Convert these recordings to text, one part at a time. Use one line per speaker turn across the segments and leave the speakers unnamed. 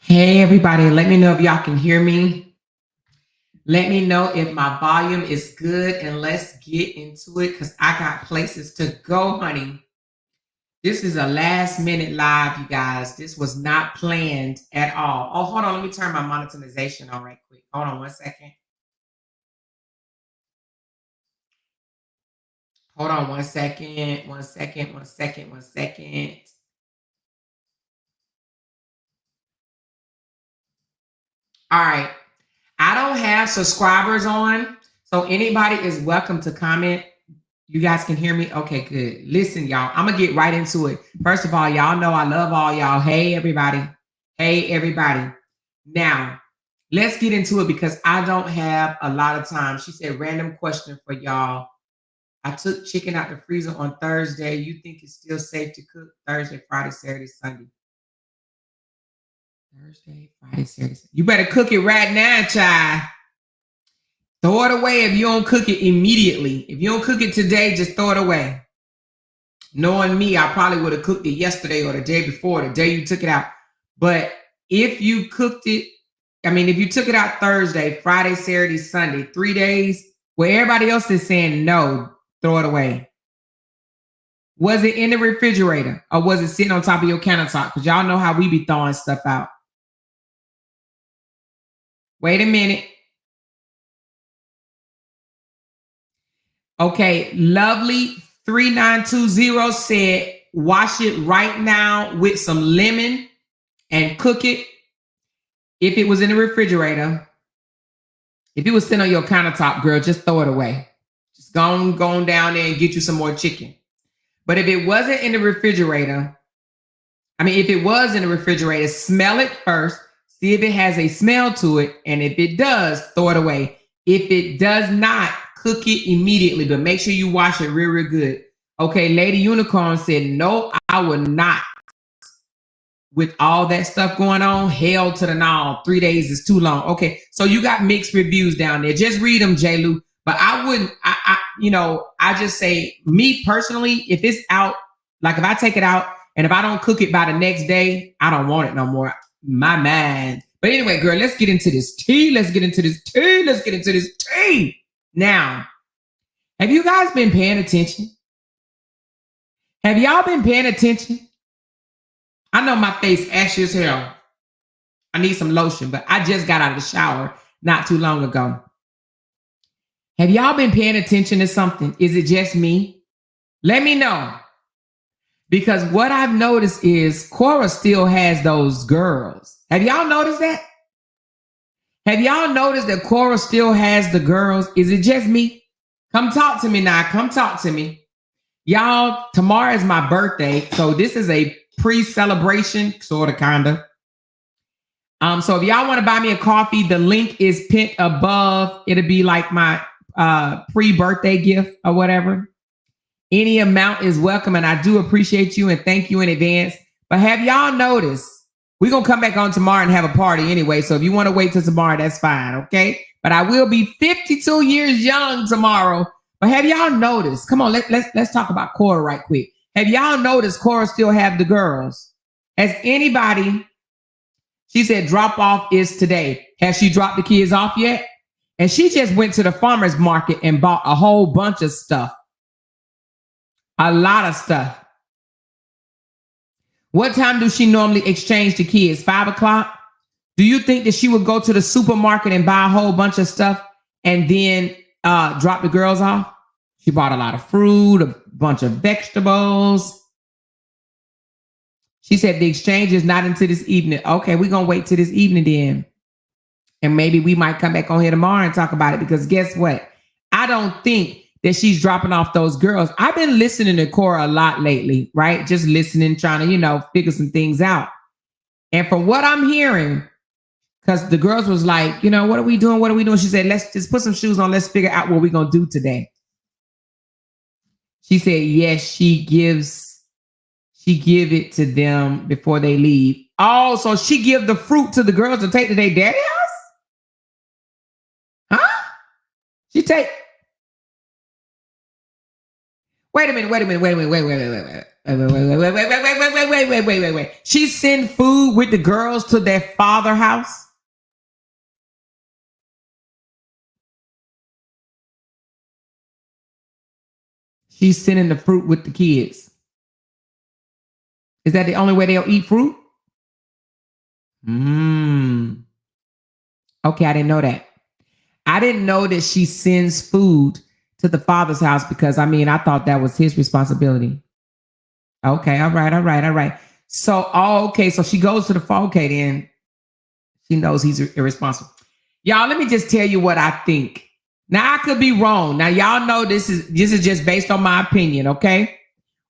Hey, everybody, let me know if y'all can hear me. Let me know if my volume is good, and let's get into it because I got places to go, honey. This is a last minute live, you guys. This was not planned at all. Oh, hold on. Let me turn my monetization on right quick. Hold on one second. Hold on one second. One second. One second. One second. All right. I don't have subscribers on, so anybody is welcome to comment. You guys can hear me? Okay, good. Listen, y'all, I'm going to get right into it. First of all, y'all know I love all y'all. Hey, everybody. Hey, everybody. Now, let's get into it because I don't have a lot of time. She said, random question for y'all. I took chicken out the freezer on Thursday. You think it's still safe to cook Thursday, Friday, Saturday, Sunday? Thursday, Friday, Saturday. You better cook it right now, child. Throw it away if you don't cook it immediately. If you don't cook it today, just throw it away. Knowing me, I probably would have cooked it yesterday or the day before, the day you took it out. But if you cooked it, if you took it out Thursday, Friday, Saturday, Sunday, 3 days, where everybody else is saying no, throw it away. Was it in the refrigerator or was it sitting on top of your countertop? Because y'all know how we be throwing stuff out. Wait a minute. Okay, lovely 3920 said, wash it right now with some lemon and cook it. If it was in the refrigerator, if it was sitting on your countertop, girl, just throw it away. Just go on down there and get you some more chicken. But if it wasn't in the refrigerator, if it was in the refrigerator, smell it first, see if it has a smell to it. And if it does, throw it away. If it does not, cook it immediately, but make sure you wash it real, real good. Okay, Lady Unicorn said, no, I will not. With all that stuff going on, hell to the no. 3 days is too long. Okay, so you got mixed reviews down there. Just read them, J. Lou. But I wouldn't, I just say, me personally, if it's out, like if I take it out and if I don't cook it by the next day, I don't want it no more. My man. But anyway, girl, let's get into this tea. Let's get into this tea. Let's get into this tea. Now, have you guys been paying attention? Have y'all been paying attention? I know my face ashy as hell. I need some lotion, but I just got out of the shower not too long ago. Have y'all been paying attention to something? Is it just me? Let me know. Because what I've noticed is Korra still has those girls. Have y'all noticed that? Have y'all noticed that Korra still has the girls? Is it just me? Come talk to me now. Come talk to me. Y'all, tomorrow is my birthday. So this is a pre-celebration, sort of, kind of. So if y'all want to buy me a coffee, the link is pinned above. It'll be like my pre-birthday gift or whatever. Any amount is welcome, and I do appreciate you and thank you in advance. But have y'all noticed? We're going to come back on tomorrow and have a party anyway. So if you want to wait till tomorrow, that's fine, okay? But I will be 52 years young tomorrow. But have y'all noticed? Come on, let's talk about Korra right quick. Have y'all noticed Korra still have the girls? Has anybody? She said drop off is today. Has she dropped the kids off yet? And she just went to the farmer's market and bought a whole bunch of stuff. A lot of stuff. What time do she normally exchange the kids? 5 o'clock? Do you think that she would go to the supermarket and buy a whole bunch of stuff and then drop the girls off? She bought a lot of fruit, a bunch of vegetables. She said the exchange is not until this evening. Okay, we're going to wait till this evening then. And maybe we might come back on here tomorrow and talk about it because guess what? I don't think that she's dropping off those girls. I've been listening to Korra a lot lately, right? Just listening, trying to, figure some things out. And from what I'm hearing, because the girls was like, what are we doing? What are we doing? She said, let's just put some shoes on. Let's figure out what we're going to do today. She said, yes, she give it to them before they leave. Oh, so she give the fruit to the girls to take to their daddy house? Huh? She take... Wait a minute. Wait. She send food with the girls to their father house. She's sending the fruit with the kids. Is that the only way they'll eat fruit? Okay, I didn't know that. I didn't know that she sends food to the father's house because I thought that was his responsibility. Okay, all right. So, okay, so she goes to the father. Okay, then she knows he's irresponsible. Y'all, let me just tell you what I think. Now I could be wrong. Now y'all know this is just based on my opinion, okay?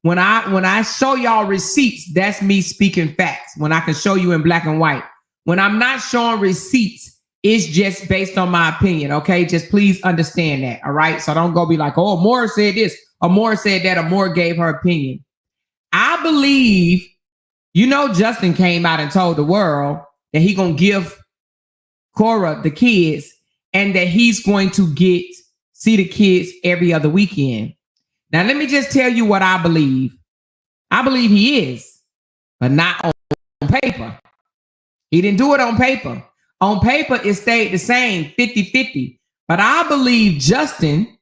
When I show y'all receipts, that's me speaking facts. When I can show you in black and white. When I'm not showing receipts, it's just based on my opinion, okay? Just please understand that, all right? So don't go be like, oh, Amora said this, Amora said that, Amora gave her opinion. I believe, Justin came out and told the world that he gonna give Korra the kids and that he's going to see the kids every other weekend. Now, let me just tell you what I believe. I believe he is, but not on paper. He didn't do it on paper. On paper, it stayed the same, 50-50. But I believe Justin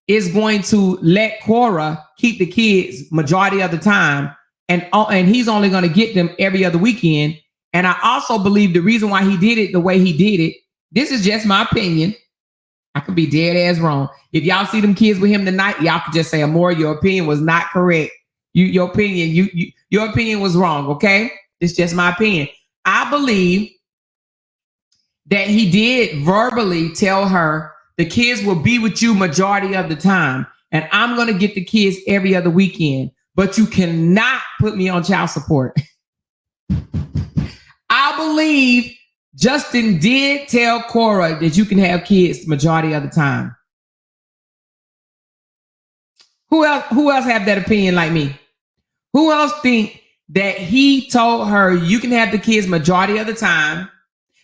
is going to let Korra keep the kids majority of the time, and he's only going to get them every other weekend. And I also believe the reason why he did it the way he did it, this is just my opinion. I could be dead ass wrong. If y'all see them kids with him tonight, y'all could just say, Amora, your opinion was not correct. Your opinion was wrong, okay? It's just my opinion. I believe that he did verbally tell her the kids will be with you majority of the time, and I'm going to get the kids every other weekend, but you cannot put me on child support. I believe Justin did tell Korra that you can have kids majority of the time. Who else have that opinion like me? Who else think that he told her you can have the kids majority of the time?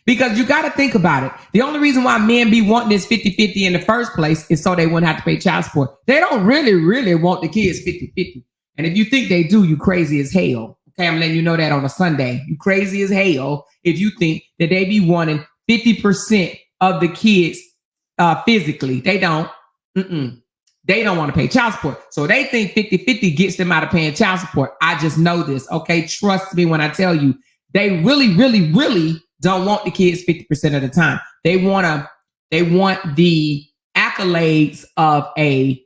Because you got to think about it. The only reason why men be wanting this 50-50 in the first place is so they wouldn't have to pay child support. They don't really want the kids 50-50. And if you think they do, you crazy as hell. Okay, I'm letting you know that on a Sunday. You crazy as hell if you think that they be wanting 50% of the kids physically. They don't. They don't want to pay child support. So they think 50-50 gets them out of paying child support. I just know this, okay? Trust me when I tell you, they really don't want the kids 50% of the time. They want the accolades of a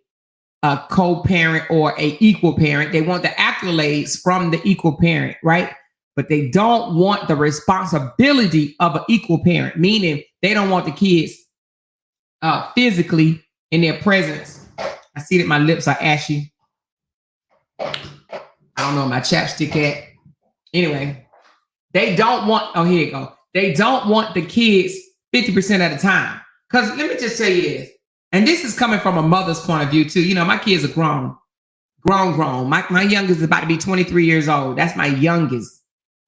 co-parent or a equal parent. They want the accolades from the equal parent, right? But they don't want the responsibility of an equal parent, meaning they don't want the kids physically in their presence. I see that my lips are ashy. I don't know where my chapstick at. Anyway, they don't want, oh, here you go. They don't want the kids 50% at a time. Because let me just tell you this, and this is coming from a mother's point of view too. My kids are grown. My youngest is about to be 23 years old. That's my youngest.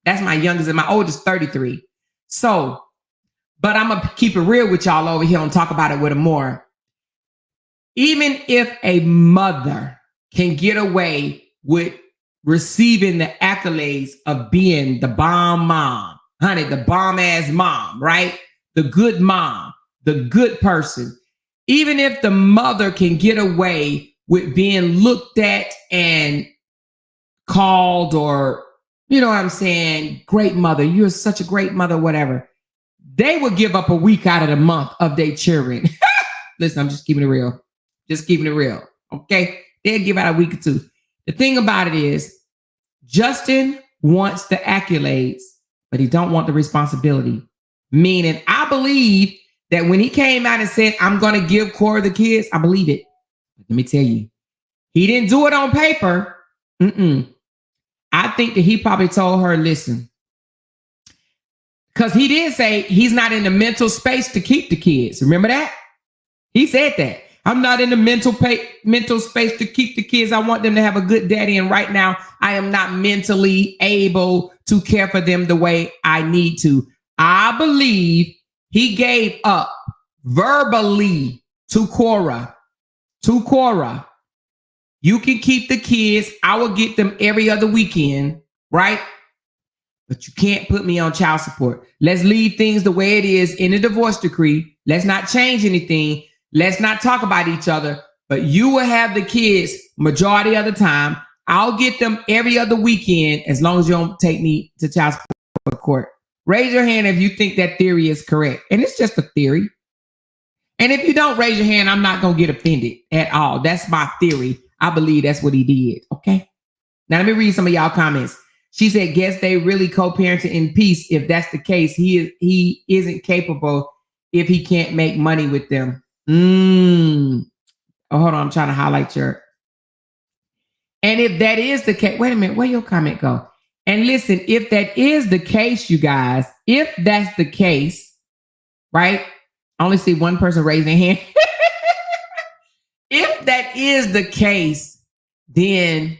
And my oldest 33. So, but I'm going to keep it real with y'all over here and talk about it with them more. Even if a mother can get away with receiving the accolades of being the bomb mom, honey, the bomb ass mom, right? The good mom, the good person. Even if the mother can get away with being looked at and called, or, you know what I'm saying, great mother, you're such a great mother, whatever, they would give up a week out of the month of their children. Listen, I'm just keeping it real. Okay? They'll give out a week or two. The thing about it is, Justin wants the accolades, but he don't want the responsibility. Meaning, I believe that when he came out and said, I'm going to give Korra the kids, I believe it. Let me tell you, he didn't do it on paper. I think that he probably told her, listen, because he did say he's not in the mental space to keep the kids. Remember that? He said that. I'm not in the mental space to keep the kids. I want them to have a good daddy. And right now, I am not mentally able to care for them the way I need to. I believe he gave up verbally to Korra. You can keep the kids. I will get them every other weekend, right? But you can't put me on child support. Let's leave things the way it is in the divorce decree. Let's not change anything. Let's not talk about each other. But you will have the kids majority of the time. I'll get them every other weekend as long as you don't take me to child support court. Raise your hand if you think that theory is correct. And it's just a theory. And if you don't raise your hand, I'm not going to get offended at all. That's my theory. I believe that's what he did. Okay. Now let me read some of y'all comments. She said, guess they really co-parenting in peace. If that's the case, he isn't capable if he can't make money with them. Oh, hold on. I'm trying to highlight your. And if that is the case, wait a minute, where your comment go? And listen, if that is the case, you guys, if that's the case, right? I only see one person raising their hand. If that is the case, then,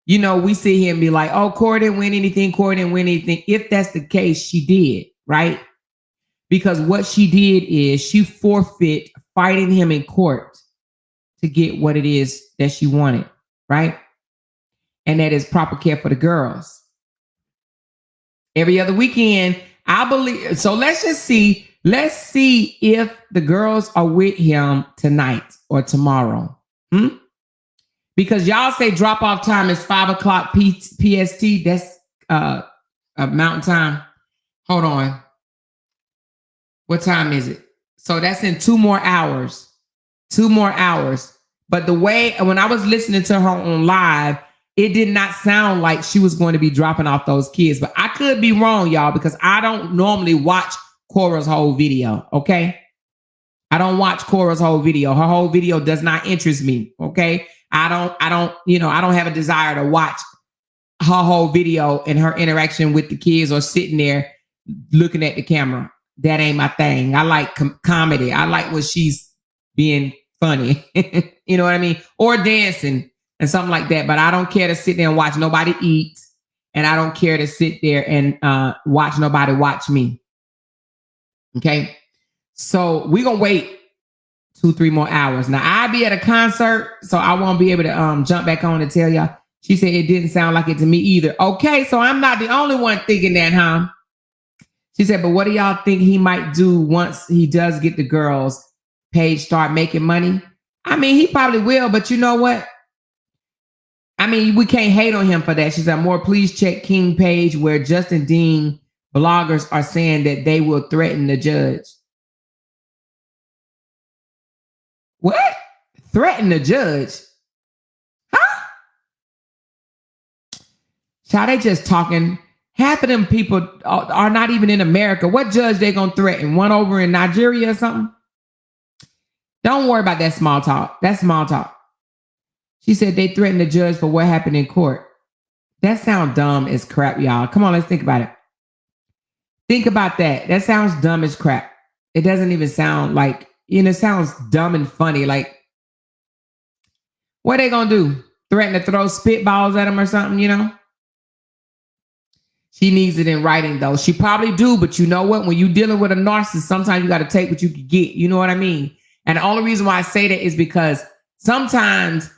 you know, we sit here and be like, oh, Korra didn't win anything. Korra didn't win anything. If that's the case, she did, right? Because what she did is she forfeit fighting him in court to get what it is that she wanted, right? And that is proper care for the girls. Every other weekend, I believe. So let's just see. Let's see if the girls are with him tonight or tomorrow. Because y'all say drop off time is 5 o'clock PST. That's a mountain time. Hold on. What time is it? So that's in 2 more hours. 2 more hours. But the way, when I was listening to her on live, it did not sound like she was going to be dropping off those kids. But I could be wrong, y'all, because I don't normally watch Korra's whole video, okay? I don't watch Korra's whole video. Her whole video does not interest me, okay? I don't have a desire to watch her whole video and her interaction with the kids or sitting there looking at the camera. That ain't my thing. I like comedy. I like when she's being funny, you know what I mean? Or dancing and something like that. But I don't care to sit there and watch nobody eat. And I don't care to sit there and watch nobody watch me. Okay. So we're going to wait 2-3 more hours. Now I'll be at a concert, so I won't be able to jump back on and tell y'all. She said it didn't sound like it to me either. Okay. So I'm not the only one thinking that, huh? She said, but what do y'all think he might do once he does get the girls page start making money? I mean, he probably will, but you know what? I mean, we can't hate on him for that. She said, more please check King page where Justin Dean bloggers are saying that they will threaten the judge. What? Threaten the judge? Huh? Child, they just talking. Half of them people are not even in America. What judge they gonna threaten? One over in Nigeria or something? Don't worry about that small talk. That's small talk. She said they threatened the judge for what happened in court. That sounds dumb as crap, y'all. Come on, let's think about it. Think about that. That sounds dumb as crap. It doesn't even sound like, it sounds dumb and funny. Like, what are they gonna do? Threaten to throw spitballs at him or something, you know? She needs it in writing, though. She probably do, but you know what? When you're dealing with a narcissist, sometimes you got to take what you can get. You know what I mean? And the only reason why I say that is because sometimes,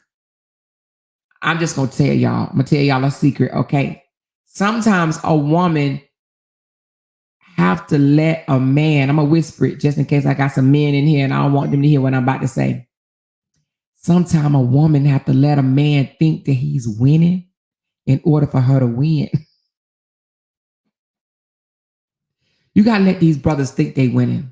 I'm just going to tell y'all, I'm going to tell y'all a secret, okay? Sometimes a woman have to let a man, I'm going to whisper it just in case I got some men in here and I don't want them to hear what I'm about to say. Sometimes a woman have to let a man think that he's winning in order for her to win. You got to let these brothers think they winning.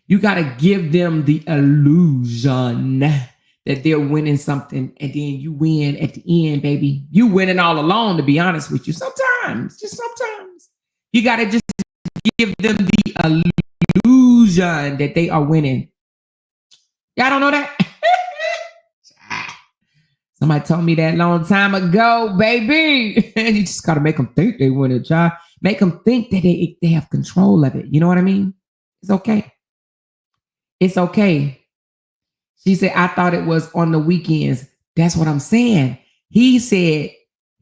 You got to give them the illusion that they're winning something, and then you win at the end, baby. You winning all alone, to be honest with you. Sometimes, just sometimes. You got to just give them the illusion that they are winning. Y'all don't know that? Somebody told me that a long time ago, baby. And you just got to make them think they winning, child. Make them think that they have control of it. You know what I mean? It's okay. It's okay. She said, I thought it was on the weekends. That's what I'm saying. He said,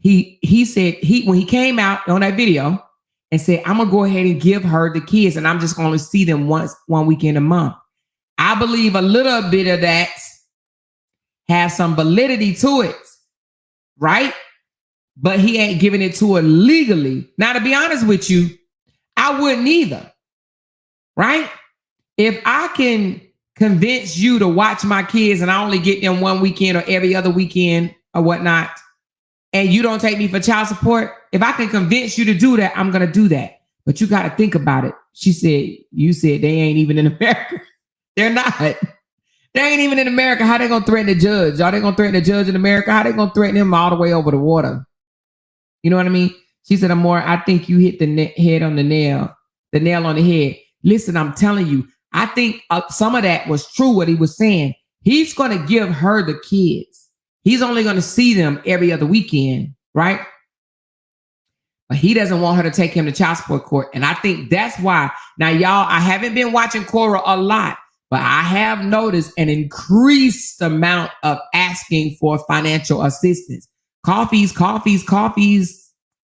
when he came out on that video and said, I'm going to go ahead and give her the kids and I'm just going to see them one weekend a month. I believe a little bit of that has some validity to it. right? But he ain't giving it to her legally. Now, to be honest with you, I wouldn't either, right? If I can convince you to watch my kids and I only get them one weekend or every other weekend or whatnot, and you don't take me for child support, if I can convince you to do that, I'm going to do that. But you got to think about it. She said, you said they ain't even in America. They're not. They ain't even in America. How they going to threaten the judge? Are they going to threaten the judge in America? How they going to threaten him all the way over the water? You know what I mean? She said, Amor, I think you hit the head on the nail on the head. Listen, I'm telling you, I think some of that was true, what he was saying. He's going to give her the kids. He's only going to see them every other weekend, right? But he doesn't want her to take him to child support court. And I think that's why. Now, y'all, I haven't been watching Korra a lot, but I have noticed an increased amount of asking for financial assistance. Coffees,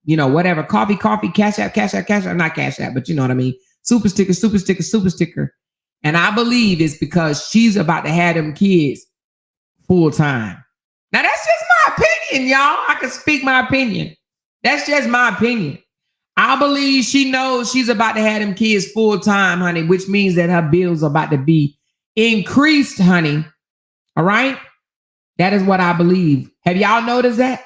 you know, whatever. Coffee, cash app, not cash app, but you know what I mean. Super sticker. And I believe it's because she's about to have them kids full time. Now, that's just my opinion, y'all. I can speak my opinion. That's just my opinion. I believe she knows she's about to have them kids full time, honey, which means that her bills are about to be increased, honey. All right? That is what I believe. Have y'all noticed that?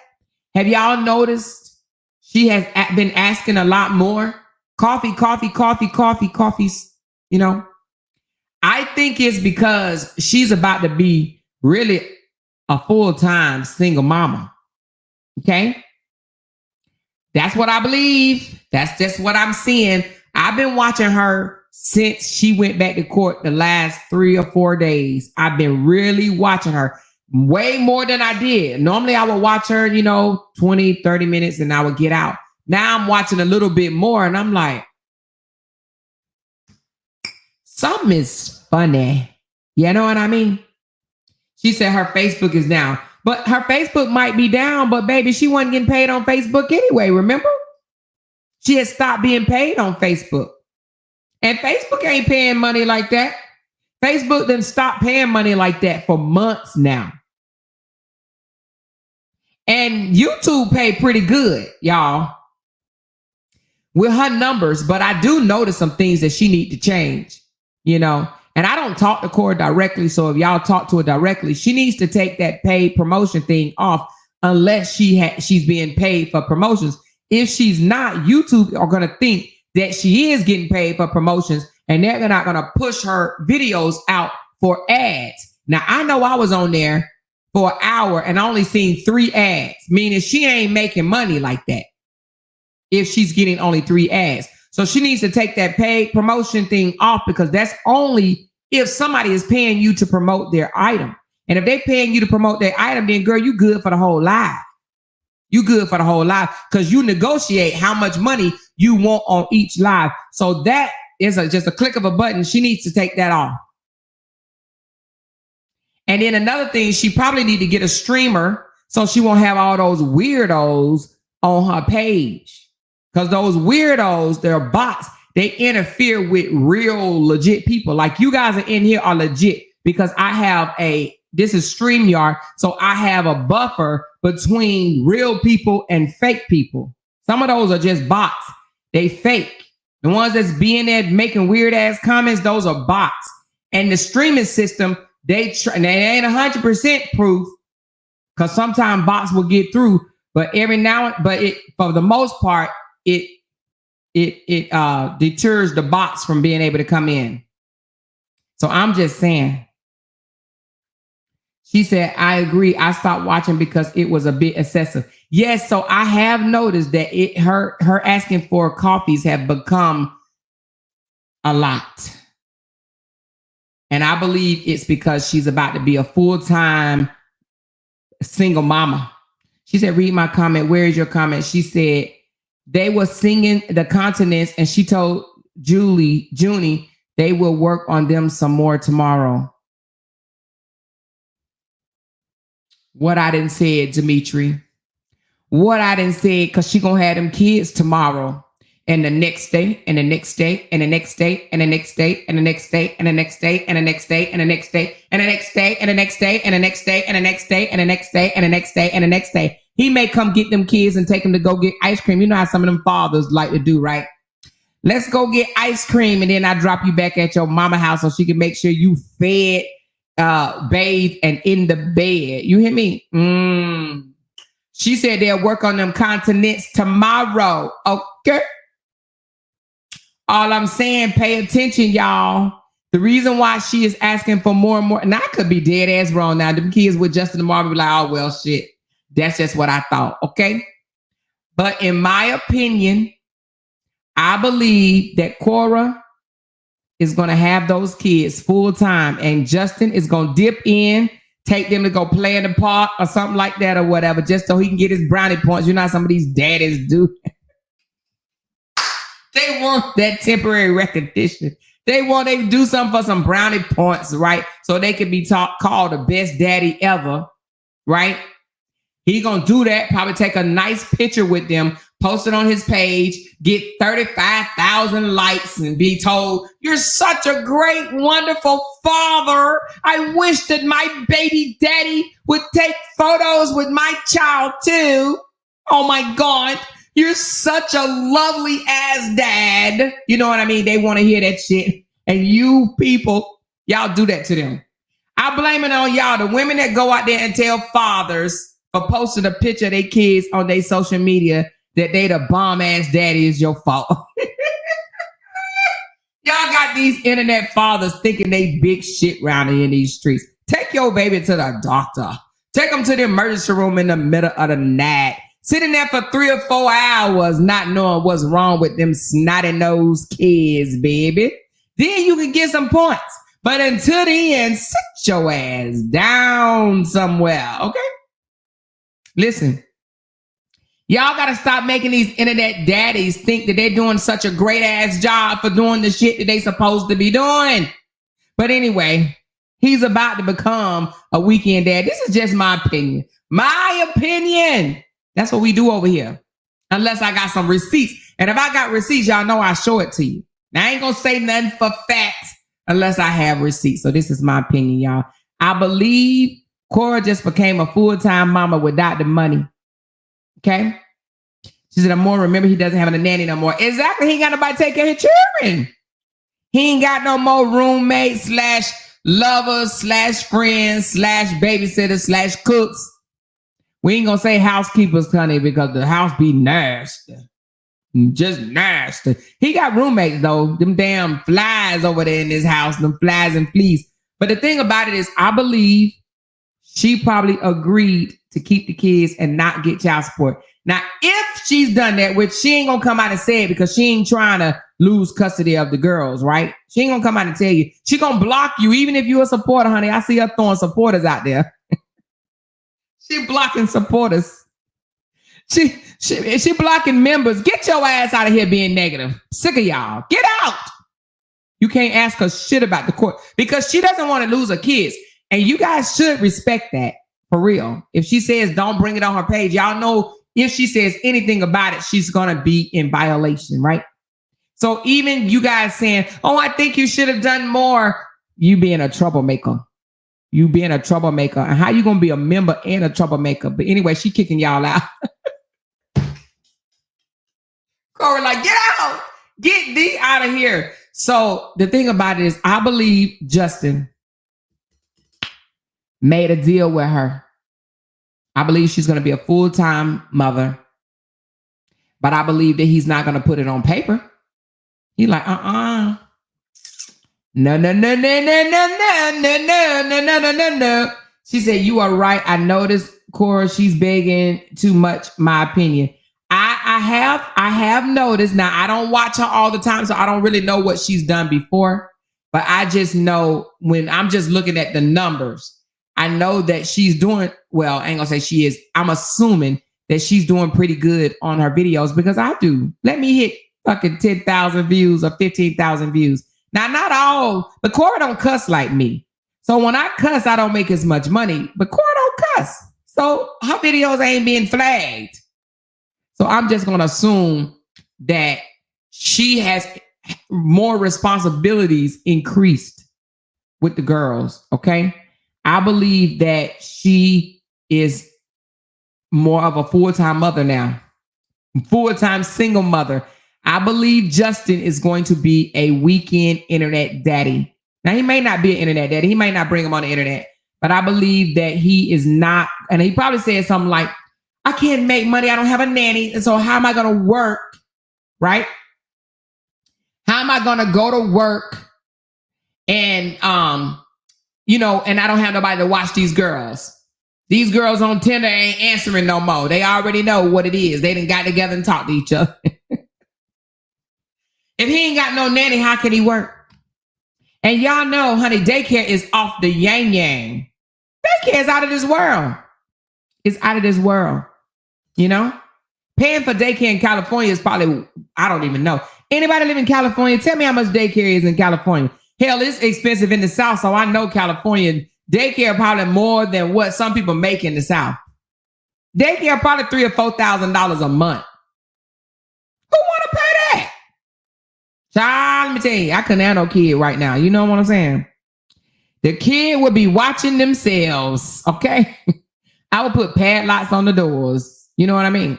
Have y'all noticed she has been asking a lot more? Coffees, you know? I think it's because she's about to be really a full-time single mama. Okay? That's what I believe. That's just what I'm seeing. I've been watching her since she went back to court the last 3 or 4 days. I've been really watching her way more than I did. Normally I would watch her, 20, 30 minutes and I would get out. Now I'm watching a little bit more and I'm like, something is funny. You know what I mean? She said her Facebook is down. But her Facebook might be down, but baby, she wasn't getting paid on Facebook anyway, remember? She had stopped being paid on Facebook. And Facebook ain't paying money like that. Facebook done stopped paying money like that for months now. And YouTube pay pretty good, y'all, with her numbers. But I do notice some things that she need to change, And I don't talk to Korra directly, so if y'all talk to her directly, she needs to take that paid promotion thing off unless she's being paid for promotions. If she's not, YouTube are going to think that she is getting paid for promotions, and they're not going to push her videos out for ads. Now, I know I was on there for an hour and I only seen 3 ads, meaning she ain't making money like that if she's getting only 3 ads. So she needs to take that paid promotion thing off, because that's only if somebody is paying you to promote their item. And if they're paying you to promote their item, then girl, you good for the whole life. You good for the whole life because you negotiate how much money you want on each live. So that is just a click of a button. She needs to take that off. And then another thing, she probably need to get a streamer so she won't have all those weirdos on her page. Because those weirdos, they're bots. They interfere with real legit people. Like you guys are in here are legit because this is StreamYard. So I have a buffer between real people and fake people. Some of those are just bots. They fake. The ones that's being there making weird ass comments, those are bots. And the streaming system, they ain't 100% proof because sometimes bots will get through. But for the most part, it deters the bots from being able to come in. So I'm just saying. She said, I agree. I stopped watching because it was a bit excessive. Yes, so I have noticed that her asking for coffees have become a lot. And I believe it's because she's about to be a full-time single mama. She said, read my comment. Where is your comment? She said, they were singing the continents, and she told Junie they will work on them some more tomorrow. What I didn't say it, Dimitri. What I didn't say it, because she gonna have them kids tomorrow, and the next day, and the next day, and the next day, and the next day, and the next day, and the next day, and the next day, and the next day, and the next day, and the next day, and the next day, and the next day, and the next day, and the next day, and the next day. He may come get them kids and take them to go get ice cream. You know how some of them fathers like to do, right? Let's go get ice cream, and then I drop you back at your mama house so she can make sure you fed, bathed, and in the bed. You hear me? She said they'll work on them continents tomorrow. Okay. All I'm saying, pay attention, y'all. The reason why she is asking for more and more, and I could be dead ass wrong now. Them kids with Justin and Marvin be like, oh, well, shit. That's just what I thought. Okay. But in my opinion, I believe that Korra is going to have those kids full time, and Justin is going to dip in, take them to go play in the park or something like that or whatever, just so he can get his brownie points. You know how some of these daddies do. They want that temporary recognition. They want to do something for some brownie points, right? So they can be called the best daddy ever, right? He gonna do that, probably take a nice picture with them, post it on his page, get 35,000 likes and be told, you're such a great, wonderful father. I wish that my baby daddy would take photos with my child too. Oh my God, you're such a lovely ass dad. You know what I mean? They want to hear that shit. And you people, y'all do that to them. I blame it on y'all, the women that go out there and tell fathers for posting a picture of their kids on their social media that they the bomb ass daddy is your fault. Y'all got these internet fathers thinking they big shit around here in these streets. Take your baby to the doctor. Take them to the emergency room in the middle of the night. Sitting there for 3 or 4 hours, not knowing what's wrong with them snotty nosed kids, baby. Then you can get some points. But until then, sit your ass down somewhere, okay? Listen, y'all got to stop making these internet daddies think that they're doing such a great ass job for doing the shit that they supposed to be doing. But anyway, he's about to become a weekend dad. This is just my opinion. My opinion. That's what we do over here. Unless I got some receipts. And if I got receipts, y'all know I show it to you. Now, I ain't going to say nothing for facts unless I have receipts. So this is my opinion, y'all. I believe Korra just became a full-time mama without the money. Okay? She said, remember he doesn't have a nanny no more. Exactly. He ain't got nobody to take care of his children. He ain't got no more roommates / lovers / friends / babysitters / cooks. We ain't gonna say housekeepers, honey, because the house be nasty. Just nasty. He got roommates, though. Them damn flies over there in his house. Them flies and fleas. But the thing about it is, I believe she probably agreed to keep the kids and not get child support. Now, if she's done that, which she ain't gonna come out and say it because she ain't trying to lose custody of the girls, right? She ain't gonna come out and tell you. She gonna block you, even if you're a supporter, honey. I see her throwing supporters out there. She blocking supporters. She blocking members. Get your ass out of here being negative. Sick of y'all. Get out. You can't ask her shit about the court because she doesn't want to lose her kids. And you guys should respect that for real. If she says don't bring it on her page, y'all know if she says anything about it, she's going to be in violation, right? So even you guys saying, oh, I think you should have done more, you being a troublemaker. You being a troublemaker. And how you going to be a member and a troublemaker? But anyway, she kicking y'all out. Korra like, get out. Get thee out of here. So the thing about it is, I believe Justin made a deal with her. I believe she's going to be a full-time mother. But I believe that he's not going to put it on paper. He's like, No. She said, you are right. I noticed, Korra, she's begging too much, my opinion. I have noticed. Now, I don't watch her all the time, so I don't really know what she's done before. But I just know when I'm just looking at the numbers, I know that she's doing, well, I ain't gonna say she is. I'm assuming that she's doing pretty good on her videos because I do. Let me hit fucking 10,000 views or 15,000 views. Now, not all, but Korra don't cuss like me. So when I cuss, I don't make as much money, but Korra don't cuss. So her videos ain't being flagged. So I'm just going to assume that she has more responsibilities increased with the girls, okay? I believe that she is more of a full-time mother now, full-time single mother. I believe Justin is going to be a weekend internet daddy. Now, he may not be an internet daddy. He might not bring him on the internet, but I believe that he is not. And he probably said something like, I can't make money. I don't have a nanny. And so how am I going to work? Right? How am I going to go to work? And, and I don't have nobody to watch these girls. These girls on Tinder ain't answering no more. They already know what it is. They done got together and talked to each other. If he ain't got no nanny, how can he work? And y'all know, honey, daycare is off the yang yang. Daycare is out of this world. It's out of this world. You know? Paying for daycare in California is probably, I don't even know. Anybody live in California? Tell me how much daycare is in California. Hell, it's expensive in the South, so I know California daycare probably more than what some people make in the South. Daycare probably $3,000 or $4,000 a month. Who want to pay that? Child, let me tell you, I couldn't have no kid right now. You know what I'm saying? The kid would be watching themselves, okay? I would put padlocks on the doors. You know what I mean?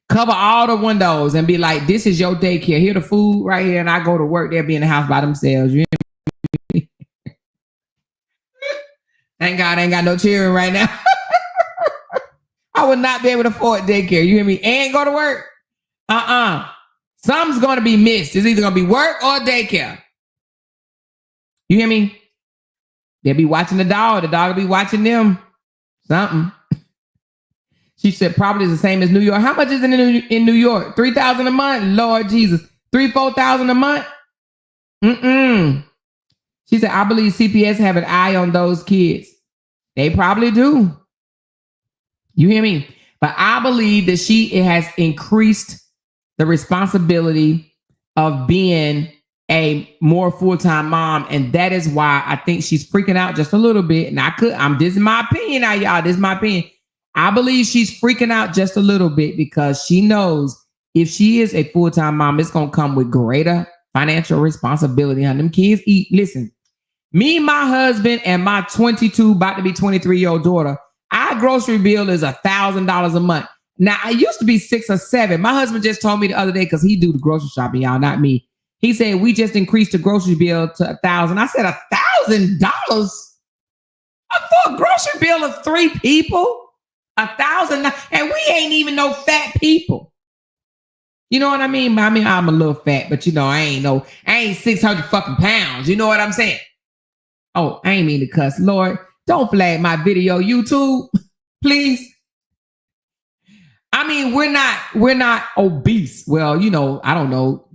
Cover all the windows and be like, this is your daycare. Here the food right here, and I go to work. They'll be in the house by themselves. You hear me? Thank God I ain't got no children right now. I would not be able to afford daycare. You hear me? And go to work. Something's going to be missed. It's either going to be work or daycare. You hear me? They'll be watching the dog. The dog will be watching them. Something. She said probably the same as New York. How much is it in New York? $3,000 a month? Lord Jesus. $3,000-$4,000 a month? She said, I believe CPS have an eye on those kids. They probably do. You hear me? But I believe that it has increased the responsibility of being a more full-time mom. And that is why I think she's freaking out just a little bit. And this is my opinion now, y'all. This is my opinion. I believe she's freaking out just a little bit because she knows if she is a full-time mom, it's going to come with greater financial responsibility. And them kids eat. Listen, me, my husband, and my 22, about to be 23-year-old daughter, our grocery bill is $1,000 a month. Now, I used to be 6 or 7. My husband just told me the other day, because he do the grocery shopping, y'all, not me. He said, we just increased the grocery bill to $1,000. I said, $1,000? For a grocery bill of 3 people? $1,000? And we ain't even no fat people. You know what I mean? I mean, I'm a little fat, but I ain't 600 fucking pounds. You know what I'm saying? Oh, I ain't mean to cuss. Lord, don't flag my video, YouTube, please. I mean, we're not obese. Well, I don't know.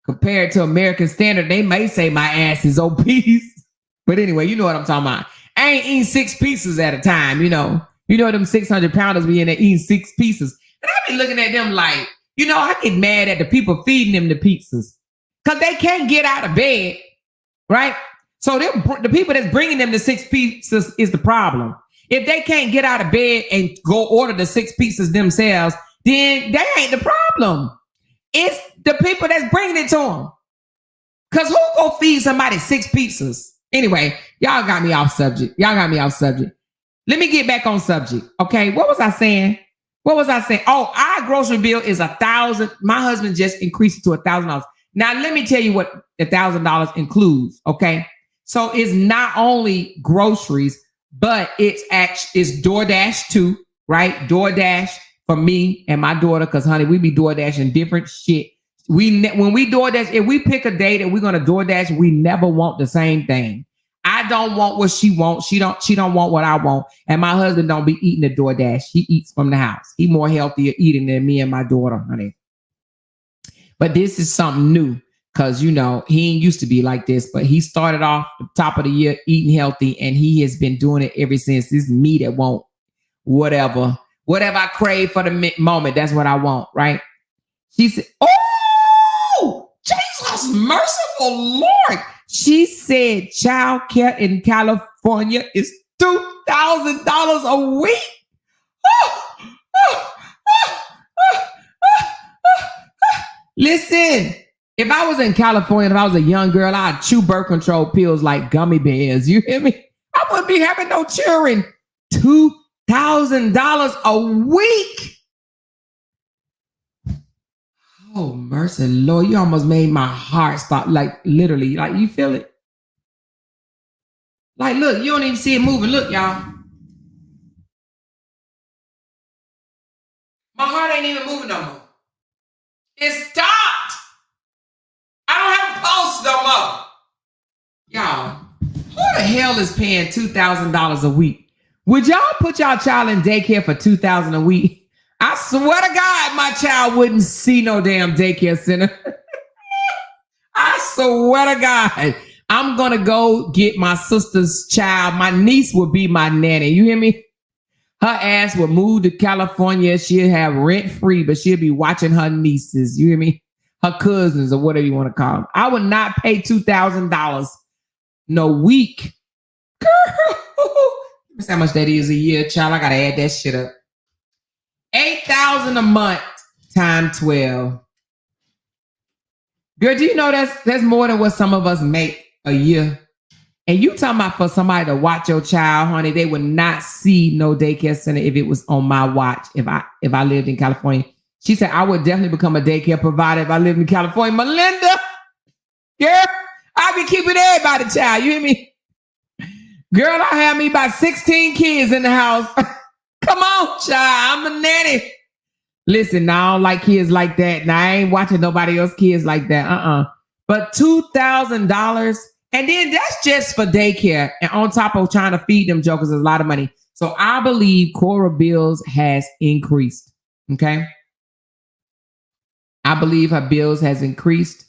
Compared to American standard, they may say my ass is obese. But anyway, you know what I'm talking about. I ain't eating 6 pieces at a time, them 600 pounders be in there eating 6 pieces. And I be looking at them like, I get mad at the people feeding them the pizzas because they can't get out of bed, right? So the people that's bringing them the 6 pieces is the problem. If they can't get out of bed and go order the 6 pieces themselves, then that ain't the problem. It's the people that's bringing it to them. Because who go feed somebody 6 pizzas? Anyway, y'all got me off subject. Let me get back on subject. Okay, what was I saying? Oh, our grocery bill is $1,000. My husband just increased it to $1,000. Now, let me tell you what $1,000 includes, okay? So it's not only groceries, but it's DoorDash too, right? DoorDash for me and my daughter, because honey, we be DoorDashing different shit. When we DoorDash, if we pick a day that we're gonna DoorDash, we never want the same thing. I don't want what she wants. She don't want what I want. And my husband don't be eating the DoorDash. He eats from the house. He more healthier eating than me and my daughter, honey. But this is something new. Because, he ain't used to be like this, but he started off the top of the year eating healthy, and he has been doing it ever since. This is me that won't whatever I crave for the moment. That's what I want, right? She said, oh, Jesus, merciful Lord. She said child care in California is $2,000 a week. Listen. If I was in California, if I was a young girl, I'd chew birth control pills like gummy bears. You hear me? I wouldn't be having no children. $2,000 $1,000 a week. Oh, mercy, Lord. You almost made my heart stop. Like, literally. Like, you feel it? Like, look, you don't even see it moving. Look, y'all. My heart ain't even moving no more. It stopped. I don't have a pulse no more. Y'all, who the hell is paying $2,000 a week? Would y'all put y'all child in daycare for $2,000 a week? I swear to God, my child wouldn't see no damn daycare center. I swear to God, I'm gonna go get my sister's child. My niece will be my nanny. You hear me? Her ass will move to California. She'll have rent free, but she'll be watching her nieces. You hear me? Her cousins or whatever you want to call them. I would not pay $2,000 no week. Girl, that's how much that is a year, child. I gotta add that shit up. $8,000 a month times 12. Girl, do you know that's more than what some of us make a year? And you talking about for somebody to watch your child, honey, they would not see no daycare center if it was on my watch. If I lived in California, she said I would definitely become a daycare provider if I lived in California. Melinda, girl, I be keeping everybody child. You hear me? Girl, I have me about 16 kids in the house. Come on, child. I'm a nanny. Listen, now I don't like kids like that. Now I ain't watching nobody else kids like that. But $2,000. And then that's just for daycare. And on top of trying to feed them jokers, is a lot of money. So I believe Korra bills has increased. Okay. I believe her bills has increased.